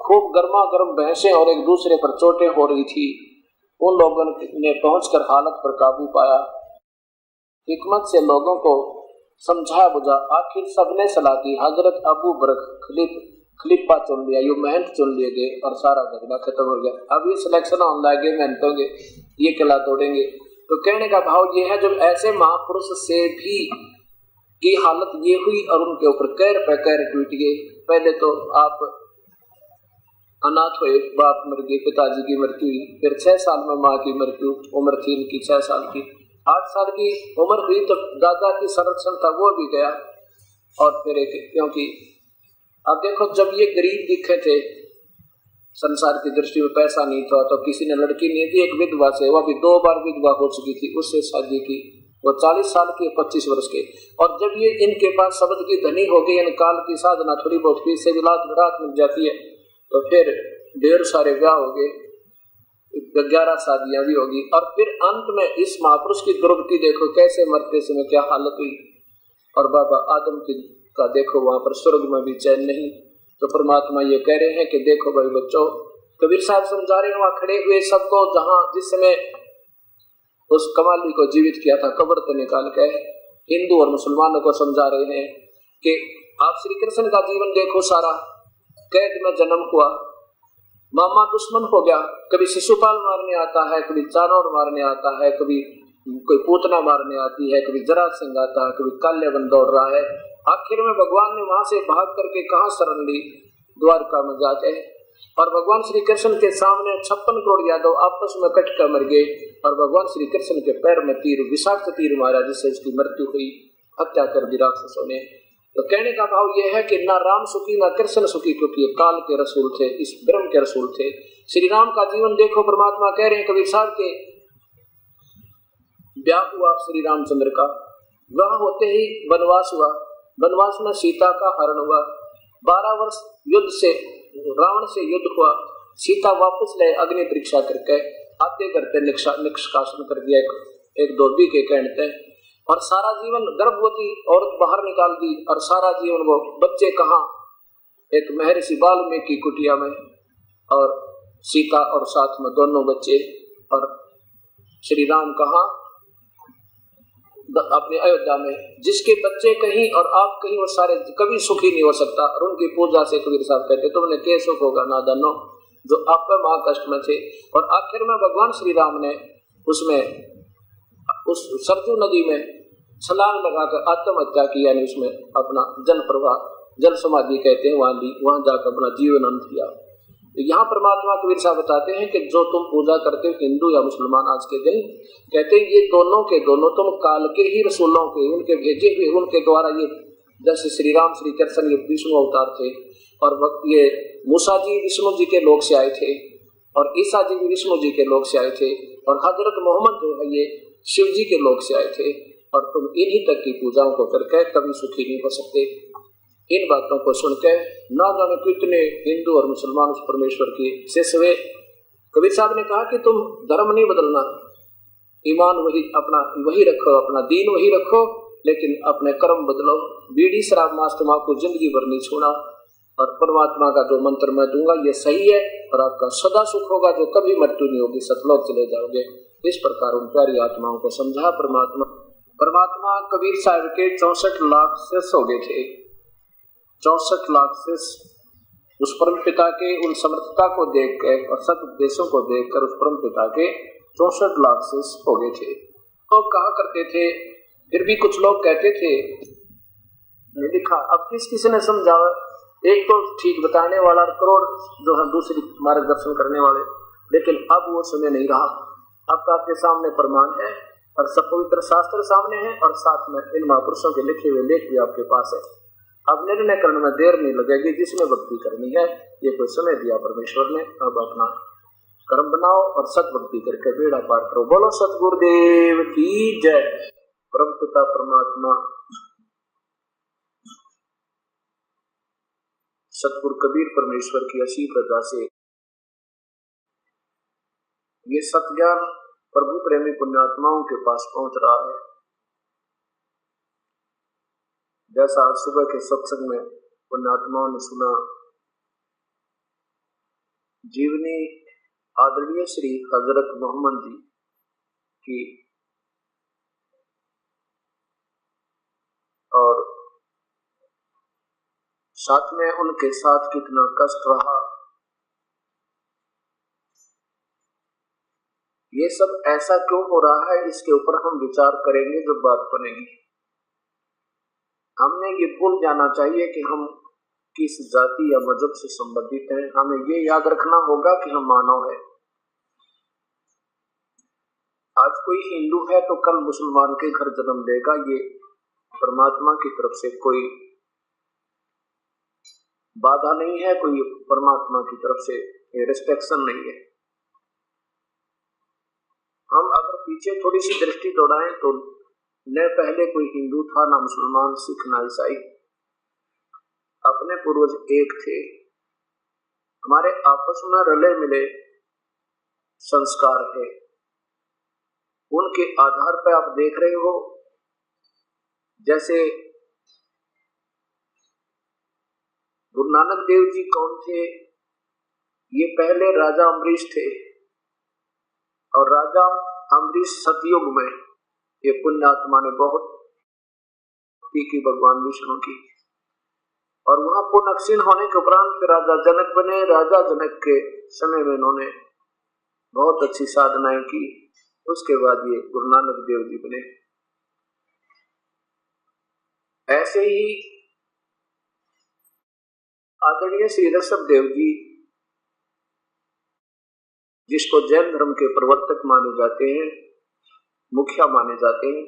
खूब गर्मा गर्म बहसें और एक दूसरे पर चोटें हो रही थी। उन लोगों ने पहुंचकर हालत पर काबू पाया, हिकमत से लोगों को समझा बुझा। आखिर सबने सलाह दी। हजरत अबू बकर खलीफा चुन लिया, ये महंत चुन लिए गए और सारा झगड़ा खत्म हो गया। अब ये सिलेक्शन होने लगे, मेहनत होंगे, ये किला तोड़ेंगे। तो कहने का भाव ये है जब ऐसे महापुरुष से भी की हालत ये हुई और उनके ऊपर कैर पे कैर टूट गए। पहले तो आप अनाथ हुए, बाप मर गए, पिताजी की मृत्यु हुई, फिर 6 साल में माँ की मृत्यु, उम्र थी इनकी 6 साल की। 8 साल की उम्र हुई तो दादा की संरक्षण था वो भी गया। और फिर एक, क्योंकि अब देखो जब ये गरीब दिखे थे, संसार की दृष्टि में पैसा नहीं था, तो किसी ने लड़की नहीं दी, एक विधवा से, वह भी 2 बार विधवा हो चुकी थी, उससे शादी की, वो 40 साल के 25 वर्ष के। और जब ये इनके पास शब्द की धनी हो गई, काल की साधना थोड़ी बहुत फीस से भी रात मिल जाती है, तो फिर ढेर सारे ब्याह हो गए, 11 शादियां भी होगी। और फिर अंत में इस महापुरुष की दुर्गति देखो कैसे मरते समय क्या हालत हुई। और बाबा आदम का देखो वहां पर स्वर्ग में भी चैन नहीं। तो परमात्मा ये कह रहे हैं कि देखो भाई बच्चों, कबीर साहब समझा रहे हैं वहां खड़े हुए सबको, जहां जिस समय उस कमाली को जीवित किया था कब्र से निकाल के, हिंदू और मुसलमानों को समझा रहे हैं कि आप श्री कृष्ण का जीवन देखो, सारा कैद में जन्म हुआ, मामा दुश्मन हो गया, कभी शिशुपाल मारने आता है, कभी चानौर मारने आता है, कभी कोई पूतना मारने आती है, कभी जरासंध आता है, कभी काल्यवन दौड़ रहा है। आखिर में भगवान ने वहां से भाग करके कहाँ शरण ली? द्वारका में जाके। और भगवान श्री कृष्ण के सामने 56 करोड़ यादव आपस में कट कर मर गए, और भगवान श्री कृष्ण के पैर में तीर, विषाक्त तीर मारा, जिससे उसकी मृत्यु हुई, हत्या कर दी राक्षसों ने। तो कहने का भाव यह है कि ना राम सुखी ना कृष्ण सुखी, क्योंकि ये काल के रसूल थे, इस ब्रह्म के रसूल थे। श्री राम का जीवन देखो, परमात्मा कह रहे हैं कबीर साहब के ब्याह हुआ श्री रामचंद्र का, विवाह होते ही वनवास हुआ, वनवास में सीता का हरण हुआ, 12 वर्ष युद्ध से रावण से युद्ध हुआ, सीता वापस ले अग्नि परीक्षा करके आते करते निष्कासन कर दिया एक धोबी के कहते। और सारा जीवन गर्भवती औरत बाहर निकाल दी, और सारा जीवन वो बच्चे कहाँ, एक महर्षि वाल्मीकि की कुटिया में, और सीता और साथ में दोनों बच्चे, और श्री राम कहाँ, अपने अयोध्या में। जिसके बच्चे कहीं और आप कहीं, वो सारे कभी सुखी नहीं हो सकता। और उनकी पूजा से कबीर साहब कहते तुमने क्या सुख होगा नादानो, जो आप महा कष्ट में थे। और आखिर में भगवान श्री राम ने उसमें उस सरजू नदी में छलांग लगाकर आत्महत्या की, यानी उसमें अपना जल प्रवाह, जल समाधि कहते हैं, वहां जाकर अपना जीवन अंत किया। यहाँ परमात्मा कबीर साहब बताते हैं कि जो तुम पूजा करते हो, हिंदू या मुसलमान, आज के दिन कहते हैं ये दोनों के दोनों तुम काल के ही रसूलों के, उनके भेजे हुए, उनके द्वारा, ये जैसे श्री राम श्री कृष्ण ये विष्णु अवतार थे, और ये मूसा जी विष्णु जी के लोक से आए थे, और ईसा जी भी विष्णु जी के लोक से आए थे, और हजरत मोहम्मद जो है ये शिव जी के लोक से आए थे। और तुम इन्हीं तक की पूजाओं को करके कभी सुखी नहीं हो सकते। इन बातों को सुनकर ना जाने कितने हिंदू और मुसलमान उस परमेश्वर की शिष्य हुए। कबीर साहब ने कहा कि तुम धर्म नहीं बदलना, ईमान वही रखो, अपना दीन वही रखो, लेकिन अपने कर्म बदलो। बीड़ी शराब मांस तंबाकू जिंदगी भर नहीं छोड़ा, और परमात्मा का जो मंत्र मैं दूंगा ये सही है, और आपका सदा सुख होगा, जो कभी मृत्यु नहीं होगी, सतलोक चले जाओगे। इस प्रकार उन प्यारी आत्माओं को समझा परमात्मा कबीर साहब के 64 लाख शिष्य हो गए थे। 64 लाख शिष्य उस परम पिता के उन समर्थता को देखकर और सत उपदेशों को देखकर उस परम पिता के 64 लाख शिष्य हो गए थे। तो कहा करते थे, फिर भी कुछ लोग कहते थे, लिखा अब किस ने समझावा, एक तो ठीक बताने वाला करोड़ जो है दूसरी मार्गदर्शन करने वाले, लेकिन अब वो समय नहीं रहा। अब तो आपके सामने प्रमाण है, और सब पवित्र शास्त्र सामने है, और साथ में इन महापुरुषों के लिखे हुए लेख भी आपके पास है। अब निर्णय करने में देर नहीं लगेगी, जिसमें भक्ति करनी है, ये कोई समय दिया परमेश्वर ने, अब अपना कर्म बनाओ और सत भक्ति करके बेड़ा पार करो। बोलो सतगुरुदेव की जय। परम पिता परमात्मा सतगुरु कबीर परमेश्वर की असीम रजा से ये सत्ज्ञान प्रभु प्रेमी पुण्यात्माओं के पास पहुंच रहा है। जैसा आज सुबह के सत्संग में पुण्यात्माओं ने सुना, जीवनी आदरणीय श्री हजरत मोहम्मद जी की, और साथ में उनके साथ कितना कष्ट रहा, ये सब ऐसा क्यों हो रहा है, इसके ऊपर हम विचार करेंगे जब बात बनेगी। हमने ये भूल जाना चाहिए कि हम किस जाति या मजहब से संबंधित हैं। हमें ये याद रखना होगा कि हम मानव हैं। आज कोई हिंदू है तो कल मुसलमान के घर जन्म लेगा। ये परमात्मा की तरफ से कोई बाधा नहीं है, कोई परमात्मा की तरफ से रिस्ट्रिक्शन नहीं है। हम अगर पीछे थोड़ी सी दृष्टि दौड़ाएं तो न पहले कोई हिंदू था, ना मुसलमान, सिख, ना ईसाई। अपने पूर्वज एक थे। हमारे आपस में रले मिले संस्कार है, उनके आधार पर आप देख रहे हो। जैसे गुरु नानक देव जी कौन थे? ये पहले राजा अम्बरीश थे, और राजा अम्बरीश सतयुग में ये पुण्यात्मा ने बहुत की भगवान विष्णु की, और वहां पुण्य क्षीण होने के उपरांत फिर राजा जनक बने। राजा जनक के समय में इन्होंने बहुत अच्छी साधनाएं की। उसके बाद ये गुरु नानक देव जी बने। ऐसे ही आदरणीय श्री ऋषभ देव जी, जिसको जैन धर्म के प्रवर्तक माने जाते हैं, मुखिया माने जाते हैं,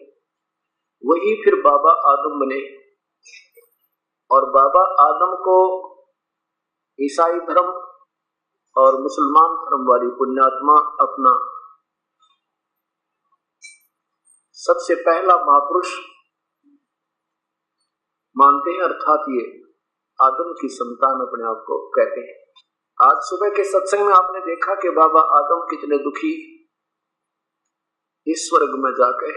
वही फिर बाबा आदम बने। और बाबा आदम को ईसाई धर्म और मुसलमान धर्म वाली पुण्यात्मा अपना सबसे पहला महापुरुष मानते हैं, अर्थात ये आदम की संतान अपने आप को कहते हैं। आज सुबह के सत्संग में आपने देखा कि बाबा आदम कितने दुखी इस स्वर्ग में जाकर,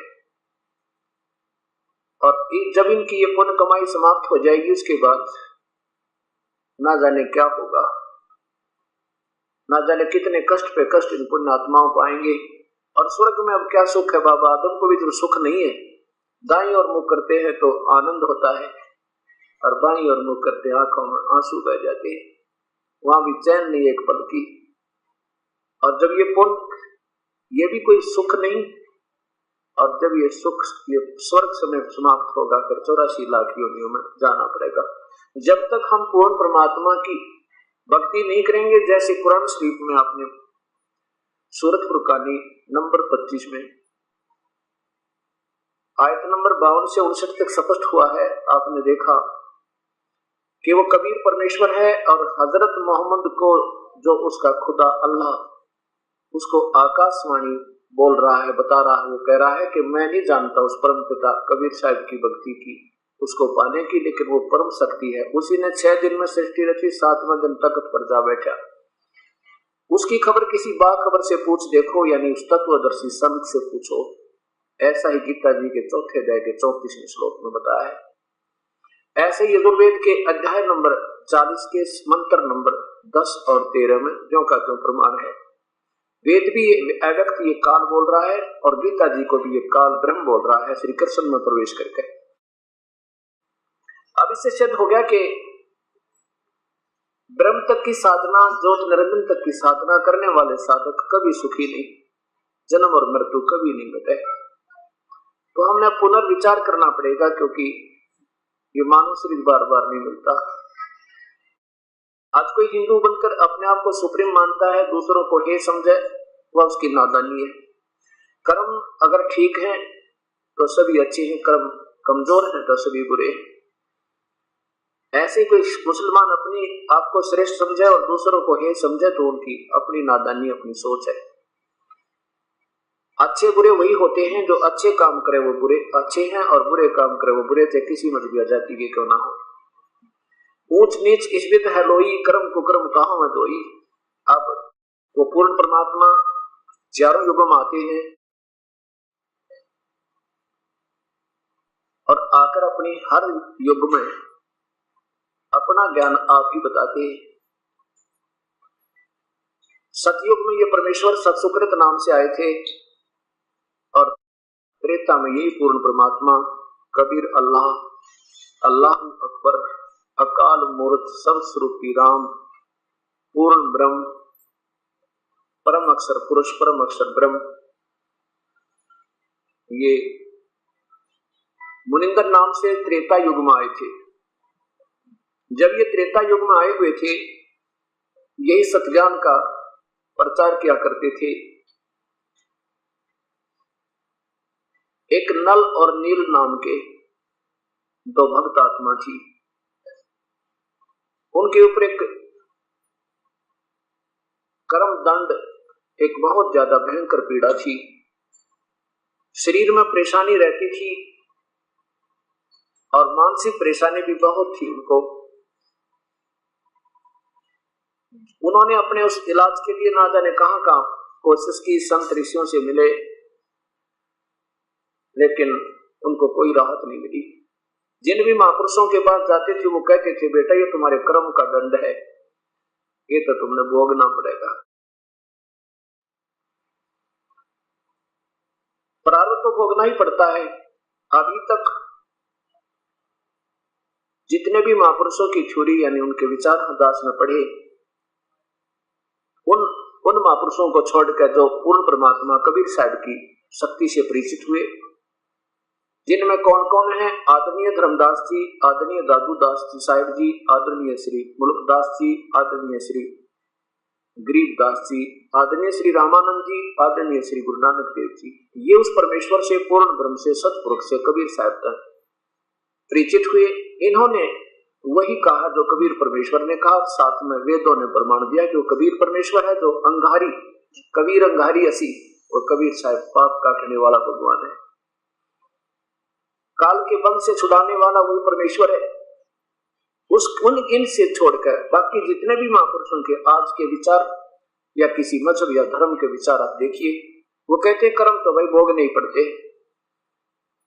और जब इनकी ये पुण्य कमाई समाप्त हो जाएगी उसके बाद ना जाने क्या होगा, ना जाने कितने कष्ट पे कष्ट इन पुण्य आत्माओं को आएंगे। और स्वर्ग में अब क्या सुख है? बाबा आदम को भी तो सुख नहीं है। दाईं और मुख करते हैं तो आनंद होता है, और बाईं और मुख करते आंखों में आंसू बह जाते हैं। वहां भी चैन नहीं एक पल की। और जब ये पुण्य, ये भी कोई सुख नहीं, और जब ये सुख ये स्वर्ग समय समाप्त होगा फिर 84 लाख योनियों में जाना पड़ेगा। जब तक हम पूर्ण परमात्मा की भक्ति नहीं करेंगे, जैसे कुरान शरीफ में आपने सूरत फुरकानी नंबर 25 में आयत नंबर 52 से 59 तक स्पष्ट हुआ है। आपने देखा कि वो कबीर परमेश्वर है, और हजरत मोहम्मद को जो उसका खुदा अल्लाह उसको आकाशवाणी बोल रहा है, बता रहा है। वो कह रहा है कि मैं नहीं जानता उस परम पिता कबीर साहब की भक्ति की, उसको पाने की, लेकिन वो परम शक्ति है। उसी ने 6 दिन में सृष्टि रची, 7वें दिन तख्त पर जा बैठा। उसकी खबर किसी बाखबर से पूछ देखो, यानी उस तत्वदर्शी संत से पूछो। ऐसा ही गीता जी के 4थे अध्याय के 34वें श्लोक में बताया है। ऐसे ही यजुर्वेद के अध्याय नंबर 40 के मंत्र नंबर 10 और 13 में ज्यों का त्यों प्रमाण है। वेद भी अव्यक्त ये काल बोल रहा है, और गीता जी को भी ये काल ब्रह्म बोल रहा है श्री कृष्ण में प्रवेश करके। अब इससे सिद्ध हो गया कि ब्रह्म तक की साधना, ज्योत निरंजन तक की साधना करने वाले साधक कभी सुखी नहीं, जन्म और मृत्यु कभी नहीं मिटे। तो हमने पुनर्विचार करना पड़ेगा, क्योंकि ये मानव शरीर बार बार नहीं मिलता। आज कोई हिंदू बनकर अपने आप को सुप्रीम मानता है, दूसरों को हे समझे, वह उसकी नादानी है। कर्म अगर ठीक है तो सभी अच्छे हैं, कर्म कमजोर है तो सभी बुरे हैं। ऐसे कोई मुसलमान अपनी आपको श्रेष्ठ समझे और दूसरों को हे समझे तो उनकी अपनी नादानी, अपनी सोच है। अच्छे बुरे वही होते हैं जो अच्छे काम करे वो बुरे अच्छे हैं, और बुरे काम करे वो बुरे थे, किसी मजहब या जाति के क्यों ना हो। ऊंच नीच इस विध है लोई, कर्म कुकर्म कहां में दोई। अब वो पूर्ण परमात्मा चारों युगों में आते हैं, और आकर अपनी हर युग में अपना ज्ञान आप ही बताते हैं। सतयुग में ये परमेश्वर सत्सुकृत नाम से आए थे, और त्रेता में यही पूर्ण परमात्मा कबीर अल्लाह, अल्लाह अकबर, अकाल मूर्त, सब स्वरूपी राम, पूर्ण ब्रह्म, परम अक्षर पुरुष, परम अक्षर ब्रह्म, ये मुनिंदर नाम से त्रेता युग में आए थे। जब ये त्रेता युग में आए हुए थे, यही सत्ज्ञान का प्रचार किया करते थे। एक नल और नील नाम के दो भक्त आत्मा थी। उनके ऊपर एक कर्म दंड, एक बहुत ज्यादा भयंकर पीड़ा थी। शरीर में परेशानी रहती थी और मानसिक परेशानी भी बहुत थी उनको। उन्होंने अपने उस इलाज के लिए ना जाने कहां कहां कोशिश की, संत ऋषियों से मिले, लेकिन उनको कोई राहत नहीं मिली। जिन भी महापुरुषों के पास जाते थे वो कहते थे, बेटा ये तुम्हारे कर्म का दंड है, ये तो तुमने भोगना पड़ेगा। प्रारब्ध तो भोगना ही पड़ता है। अभी तक जितने भी महापुरुषों की थ्योरी यानी उनके विचार हम दास में पढ़े, उन महापुरुषों को छोड़कर जो पूर्ण परमात्मा कबीर साहब की शक्ति से परिचित हुए, जिनमें कौन कौन है? आदरणीय धर्मदास जी, आदरणीय दादूदास जी साहिब जी, आदरणीय श्री मुल्कदास जी, आदरणीय श्री गरीबदास जी, आदरणीय श्री रामानंद जी, आदरणीय श्री गुरु नानक देव जी। ये उस परमेश्वर से, पूर्ण ब्रह्म से, सतपुरुष से कबीर साहब तक परिचित हुए। इन्होंने वही कहा जो कबीर परमेश्वर ने कहा। साथ में वेदों ने प्रमाण दिया कि वो कबीर परमेश्वर है, जो अंगारी कबीर अंगारी असी और कबीर साहब पाप काटने वाला भगवान है। काल के बंध से छुड़ाने वाला वही परमेश्वर है। उन इन से छोड़कर बाकी जितने भी महापुरुषों के आज के विचार या किसी मजहब या धर्म के विचार आप देखिए, वो कहते कर्म तो भाई भोगने ही पड़ते।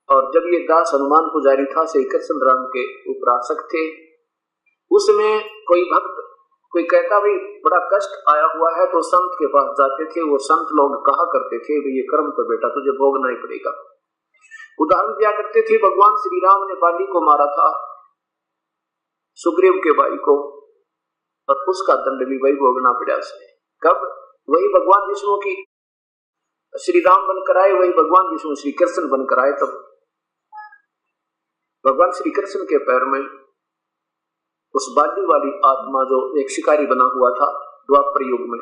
और जब ये दास हनुमान पुजारी था, श्री कृष्ण राम के उपासक थे, उसमें कोई भक्त कोई कहता भाई बड़ा कष्ट आया हुआ है, तो संत के पास जाते थे। वो संत लोग कहा करते थे भाई ये कर्म तो बेटा तुझे भोगना ही पड़ेगा। उदाहरण दिया करते थे, भगवान श्री राम ने बाली को मारा था, सुग्रीव के भाई को, और उसका दंड भी वही भोगना पड़ा उसने। कब? वही भगवान विष्णु की श्री राम बनकर आए, वही भगवान विष्णु श्री कृष्ण बनकर आए। तब भगवान श्री कृष्ण के पैर में उस बाली वाली आत्मा जो एक शिकारी बना हुआ था द्वापर युग में,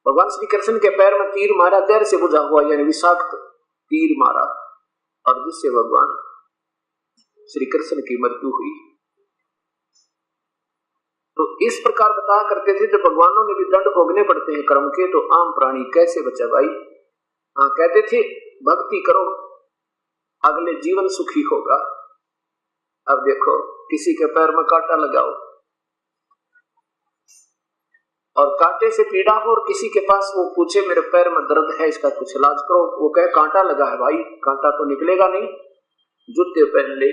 भगवान श्री कृष्ण के पैर में तीर मारा, जहर से बुझा हुआ यानी विषाक्त तीर मारा, और जिससे भगवान श्री कृष्ण की मृत्यु हुई। तो इस प्रकार बताया करते थे, जब भगवानों ने भी दंड भोगने पड़ते हैं कर्म के, तो आम प्राणी कैसे बचे भाई? हाँ, कहते थे भक्ति करो अगले जीवन सुखी होगा। अब देखो किसी के पैर में कांटा लगाओ और कांटे से पीड़ा हो, और किसी के पास वो पूछे मेरे पैर में दर्द है, इसका कुछ इलाज करो, वो कहे कांटा लगा है। भाई कांटा तो निकलेगा नहीं, जूते पहन ले।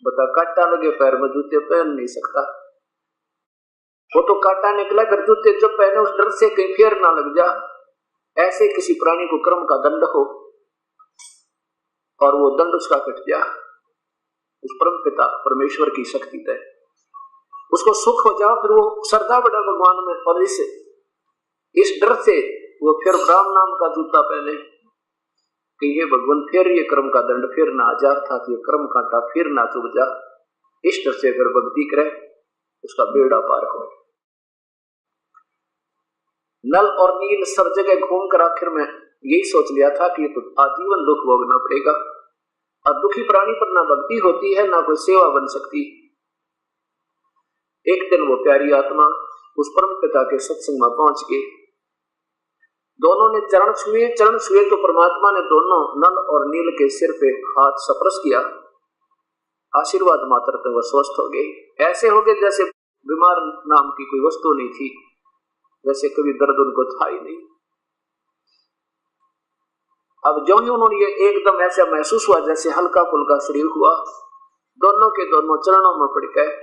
बता, कांटा लगे पैर में जूते पहन नहीं सकता। वो तो कांटा निकला, फिर जूते जब पहने उस डर से कहीं फेर ना लग जा। ऐसे किसी प्राणी को कर्म का दंड हो और वो दंड उसका कट जा, उस परम पिता परमेश्वर की शक्ति है, उसको सुख हो जाओ, फिर वो श्रद्धा बढ़ा भगवान में, और इस डर से वो फिर राम नाम का जूता पहने कि हे भगवान फिर ये कर्म का दंड फिर ना आ जा, अर्थात ये कर्म कांटा फिर ना चुभ जा। इस डर से अगर भक्ति करे उसका बेड़ा पार हो। नल और नील सब जगह घूमकर आखिर में यही सोच लिया था कि ये तो आजीवन दुख भोगना पड़ेगा, और दुखी प्राणी पर ना भक्ति होती है ना कोई सेवा बन सकती। एक दिन वो प्यारी आत्मा उस परम पिता के सत्संग में पहुंच गई। दोनों ने चरण छुए तो परमात्मा ने दोनों नल और नील के सिर पे हाथ स्पर्श किया, आशीर्वाद मात्र पे वो स्वस्थ हो गए। ऐसे हो गए जैसे बीमार नाम की कोई वस्तु नहीं थी, वैसे कभी दर्द उनको था ही नहीं। अब जो ही उन्होंने ये एकदम ऐसा महसूस हुआ जैसे हल्का फुल्का शरीर हुआ, दोनों के दोनों चरणों में पड़ गए,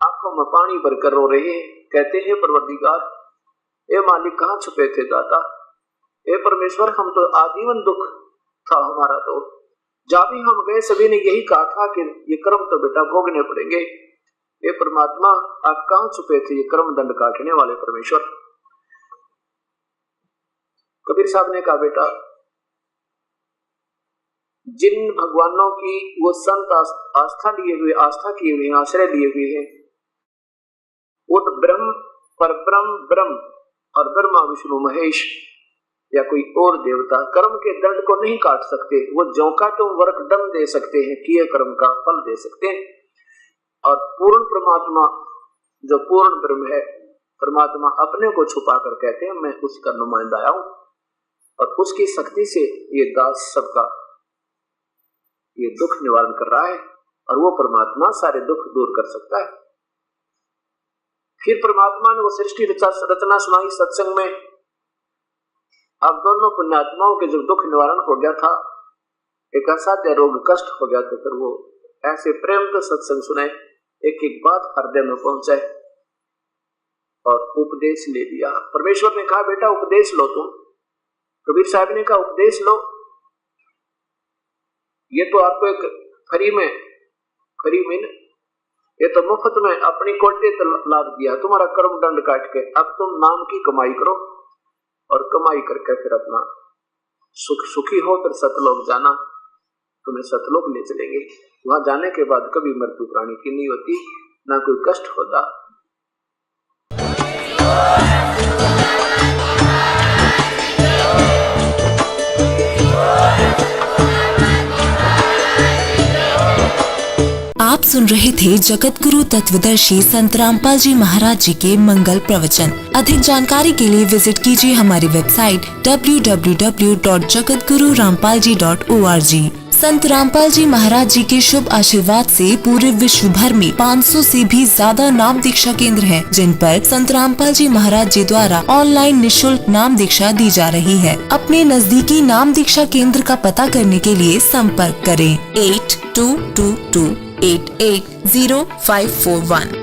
आंखों में पानी भरकर रो रहे हैं। कहते हैं परवरदिगार, ए मालिक कहाँ छुपे थे दाता, ए परमेश्वर हम तो आजीवन दुख था हमारा, तो जहाँ भी हम गए सभी ने यही कहा था कि ये कर्म तो बेटा भोगने पड़ेंगे। ए परमात्मा आप कहाँ छुपे थे ये कर्म दंड काटने वाले परमेश्वर। कबीर साहब ने कहा बेटा जिन भगवानों की वो संत आस्था किए हुए आश्रय लिए हुए हैं, उन ब्रह्म, परब्रह्म ब्रह्म और ब्रह्मा विष्णु महेश या कोई और देवता कर्म के दंड को नहीं काट सकते। वो ज्यों का त्यों वर्क दंड दे सकते हैं, किए कर्म का फल दे सकते हैं। और पूर्ण परमात्मा जो पूर्ण ब्रह्म है, परमात्मा अपने को छुपा कर कहते हैं मैं उसका नुमाइंदा आया हूं, और उसकी शक्ति से ये दास सबका ये दुख निवारण कर रहा है, और वो परमात्मा सारे दुख दूर कर सकता है। फिर परमात्मा ने वो सृष्टि रचना सुनाई सत्संग में। अब दोनों पुण्यात्माओं के जब दुख निवारण हो गया था, एक असाध्य रोग कष्ट हो गया, तो फिर वो ऐसे प्रेम तो सत्संग सुने, एक एक बात हृदय में पहुंचे और उपदेश ले लिया। परमेश्वर ने कहा बेटा उपदेश लो तुम। कबीर साहब ने कहा उपदेश लो, ये तो आपको एक फ्री में ये तो मुफ्त में अपनी कोटे लाभ दिया, तुम्हारा कर्म दंड काट के अब तुम नाम की कमाई करो, और कमाई करके फिर अपना सुखी हो, फिर सतलोक जाना, तुम्हें सतलोक ले चलेंगे। वहां जाने के बाद कभी मृत्यु प्राणी की नहीं होती, ना कोई कष्ट होता। आप सुन रहे थे जगत गुरु तत्वदर्शी संत रामपाल जी महाराज जी के मंगल प्रवचन। अधिक जानकारी के लिए विजिट कीजिए हमारी वेबसाइट www.jagatgururampalji.org। संत रामपाल जी महाराज जी के शुभ आशीर्वाद से पूरे विश्व भर में 500 से भी ज्यादा नाम दीक्षा केंद्र हैं, जिन पर संत रामपाल जी महाराज जी द्वारा ऑनलाइन निशुल्क नाम दीक्षा दी जा रही है। अपने नजदीकी नाम दीक्षा केंद्र का पता करने के लिए संपर्क करें 8222880541।